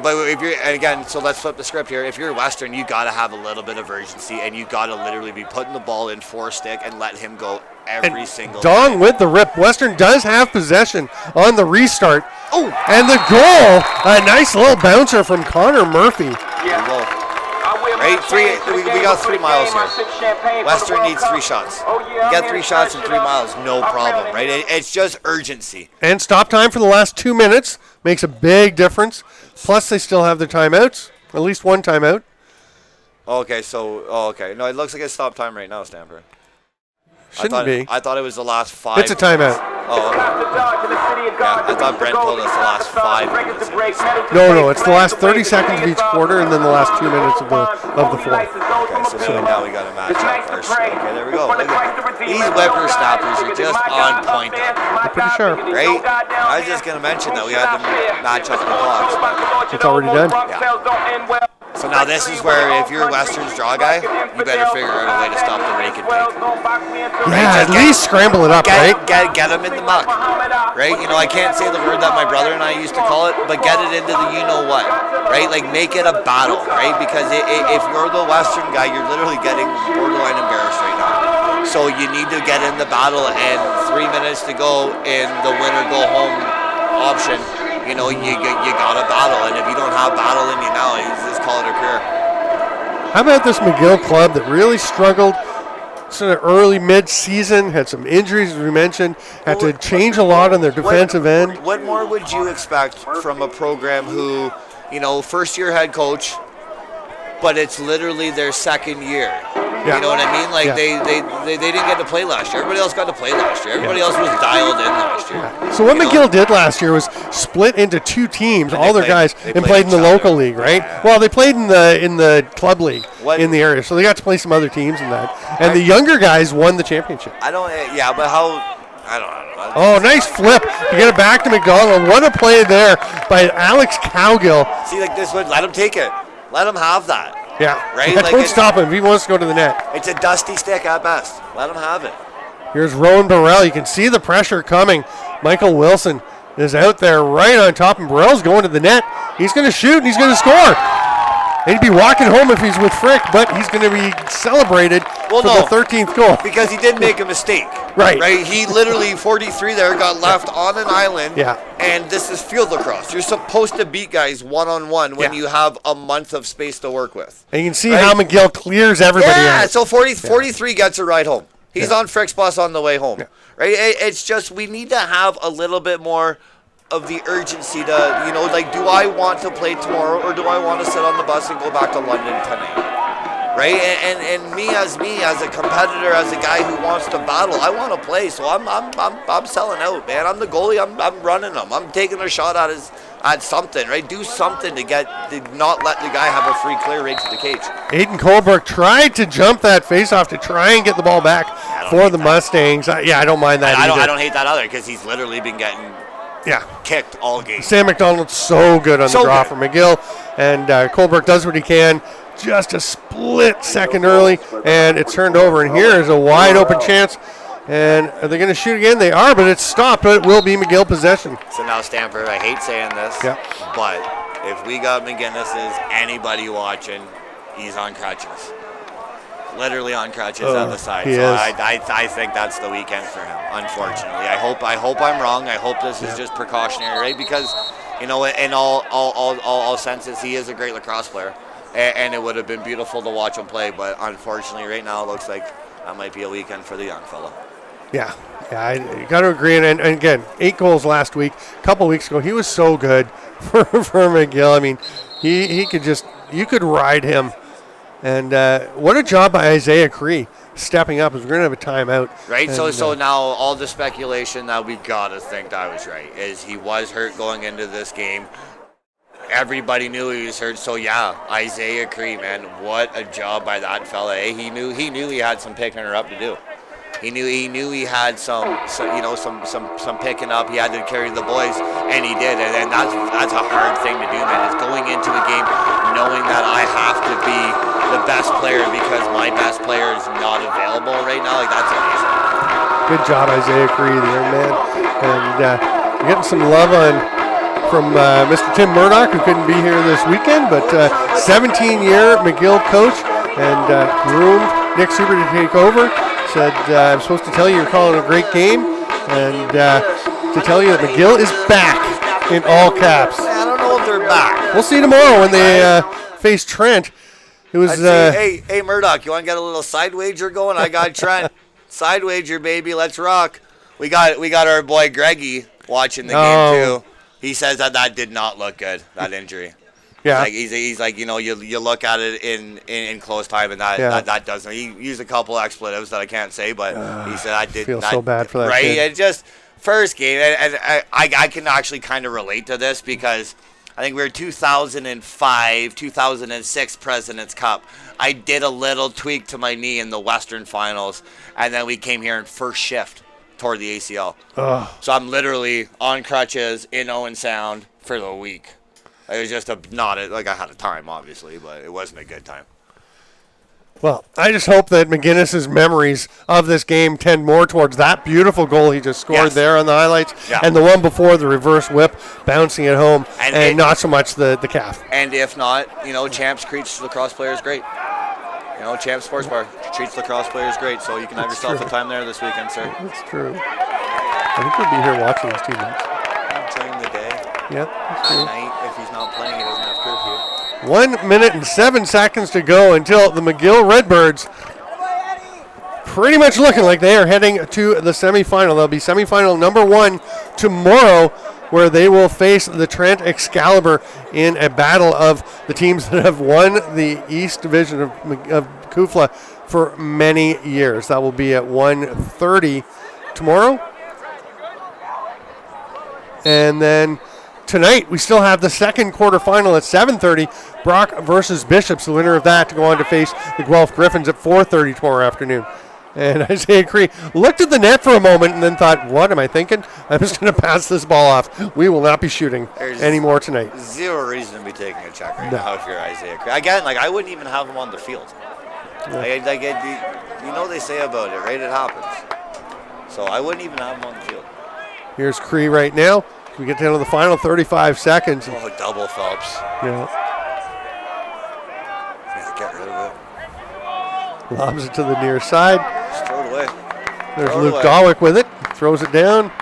But if you're, and again, so let's flip the script here. If you're Western, you got to have a little bit of urgency, and you got to literally be putting the ball in 4-stick and let him go every single Dong time. With the rip. Western does have possession on the restart. Oh, and the goal, a nice little bouncer from Connor Murphy. Yeah. right? We got 3 miles here. Western needs 3 shots. You get 3 shots in 3 miles, no problem, right? It's just urgency. And stop time for the last 2 minutes makes a big difference. Plus, they still have their timeouts, at least one timeout. Okay, okay. No, it looks like it's stop time right now, Stamper. Shouldn't be. I thought it was the last 5. It's a timeout. Oh, okay. Yeah, I thought Brent told us the last 5 minutes. No, it's the last 30 seconds of each quarter and then the last 2 minutes of the fourth. Okay, so now we got a match up. Okay, there we go. Look at these whippersnappers are just on point. They're pretty sharp. Right? I was just going to mention that we had them match up the blocks. It's already done. Yeah. So now this is where, if you're Western's draw guy, you better figure out a way to stop the rake and take. Yeah, at least scramble it up, right? Get them in the muck, right? You know, I can't say the word that my brother and I used to call it, but get it into the you-know-what, right? Like, make it a battle, right? Because if you're the Western guy, you're literally getting borderline embarrassed right now. So you need to get in the battle, and 3 minutes to go in the win-or-go-home option. You know, you got to battle, and if you don't have battle in you now, you just call it a career. How about this McGill club that really struggled sort of early mid-season, had some injuries, as we mentioned, had to change a lot on their defensive end? What more would you expect from a program who, you know, first-year head coach, but it's literally their second year? Yeah. You know what I mean? Like, they didn't get to play last year. Everybody else got to play last year. Everybody else was dialed in last year. Yeah. So what McGill did last year was split into 2 teams, all their guys, and played in the local league, right? Yeah. Well, they played in the club league in the area, so they got to play some other teams in that. And the younger guys won the championship. But how? I don't know. Oh, nice flip to get it back to McDonald. What a play there by Alex Cowgill. See, like this one, let him take it. Let him have that. Yeah, right. Like don't stop him if he wants to go to the net. It's a dusty stick at best. Let him have it. Here's Rowan Burrell. You can see the pressure coming. Michael Wilson is out there right on top, and Burrell's going to the net. He's going to shoot, and he's going to score. He'd be walking home if he's with Frick, but he's going to be celebrated for the 13th goal. Because he did make a mistake. Right. He literally, 43 there, got left on an island. Yeah. And this is field lacrosse. You're supposed to beat guys one-on-one when you have a month of space to work with. And you can see how McGill clears everybody out. Yeah, so 43 gets a ride home. He's on Frick's bus on the way home. Yeah. Right? It's just we need to have a little bit more of the urgency to, you know, like, do I want to play tomorrow or do I want to sit on the bus and go back to London tonight? Right? And me as a competitor, as a guy who wants to battle, I want to play. So I'm selling out, man. I'm the goalie. I'm running them. I'm taking a shot at something, right? Do something to not let the guy have a free clear right to the cage. Aiden Colbert tried to jump that faceoff to try and get the ball back for the Mustangs. I don't mind that either. I don't hate that either because he's literally been getting kicked all game. Sam McDonald's so good on the draw for McGill, and Colbert does what he can. Just a split second early, and it's turned over. And here is a wide open chance. And are they going to shoot again? They are, but it's stopped. But it will be McGill possession. So now Stamford, I hate saying this, but if we got McGinnis's, anybody watching, he's on crutches. Literally on crutches on the side. So I think that's the weekend for him, unfortunately. I hope I'm wrong. I hope this is just precautionary, right? Because, you know, in all senses, he is a great lacrosse player. And it would have been beautiful to watch him play, but unfortunately right now it looks like that might be a weekend for the young fella. Yeah, I got to agree. And again, 8 goals last week. A couple weeks ago, he was so good for McGill. I mean, he could just, you could ride him. And what a job by Isaiah Cree stepping up. We're going to have a timeout. Right, and so now all the speculation that we got to think I was right is he was hurt going into this game. Everybody knew he was hurt, so Isaiah Cree, man, what a job by that fella. He knew he had some picking her up to do. He knew he had some picking up. He had to carry the boys, and he did. And that's a hard thing to do, man. It's going into the game knowing that I have to be the best player because my best player is not available right now. Like, that's amazing. Good job, Isaiah Cree, the young man, and getting some love from Mr. Tim Murdoch, who couldn't be here this weekend, but 17-year McGill coach, and groomed Nick Super to take over. Said, I'm supposed to tell you you're calling a great game, and to tell you that McGill is back in all caps. I don't know if they're back. We'll see tomorrow when they face Trent. It was. Hey, Murdoch, you want to get a little side wager going? I got Trent. Side wager, baby. Let's rock. We got our boy Greggy watching the game too. He says that did not look good. That injury. Yeah. He's like, you look at it in close time, and that doesn't. He used a couple expletives that I can't say, but he said I did. Feel so bad for that right? kid. It just first game, and I can actually kind of relate to this because I think we were 2005, 2006 President's Cup. I did a little tweak to my knee in the Western Finals, and then we came here in first shift toward the ACL. So I'm literally on crutches in Owen Sound for the week. It was just I had a time, obviously, but it wasn't a good time. Well, I just hope that McGinnis's memories of this game tend more towards that beautiful goal he just scored there on the highlights, and the one before, the reverse whip, bouncing it home, and not so much the calf. And if not, Champs treats lacrosse players great. Champs Sports Bar treats lacrosse players great, so you can have yourself a time there this weekend, sir. That's true. I think we'll be here watching these 2 minutes. During the day. Yep. At night, if he's not playing, he doesn't have curfew. 1 minute and 7 seconds to go until the McGill Redbirds pretty much looking like they are heading to the semifinal. They'll be semifinal number 1 tomorrow, where they will face the Trent Excalibur in a battle of the teams that have won the East Division of Kufla for many years. That will be at 1:30 tomorrow. And then tonight, we still have the second quarterfinal at 7:30. Brock versus Bishops, the winner of that, to go on to face the Guelph Griffins at 4:30 tomorrow afternoon. And Isaiah Cree looked at the net for a moment and then thought, what am I thinking? I'm just going to pass this ball off. We will not be shooting anymore tonight. Zero reason to be taking a check right now if you're Isaiah Cree. Again, I wouldn't even have him on the field. They say about it, right? It happens. So I wouldn't even have him on the field. Here's Cree right now. We get down to the final 35 seconds. Oh, double Phelps. Yeah. Get rid of it. Lobs it to the near side. Just throw it away. There's Luke Dawick with it. Throws it down.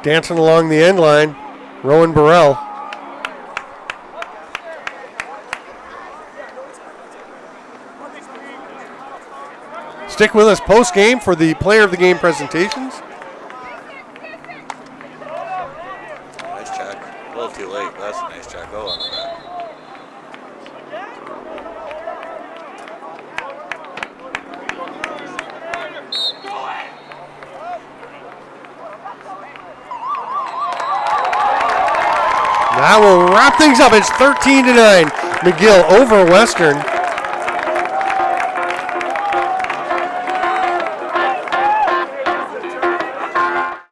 Dancing along the end line, Rowan Burrell. Stick with us post-game for the player of the game presentations. Nice check. A little too late, but that's a nice check. Go on the back. That will wrap things up. It's 13-9. McGill over Western.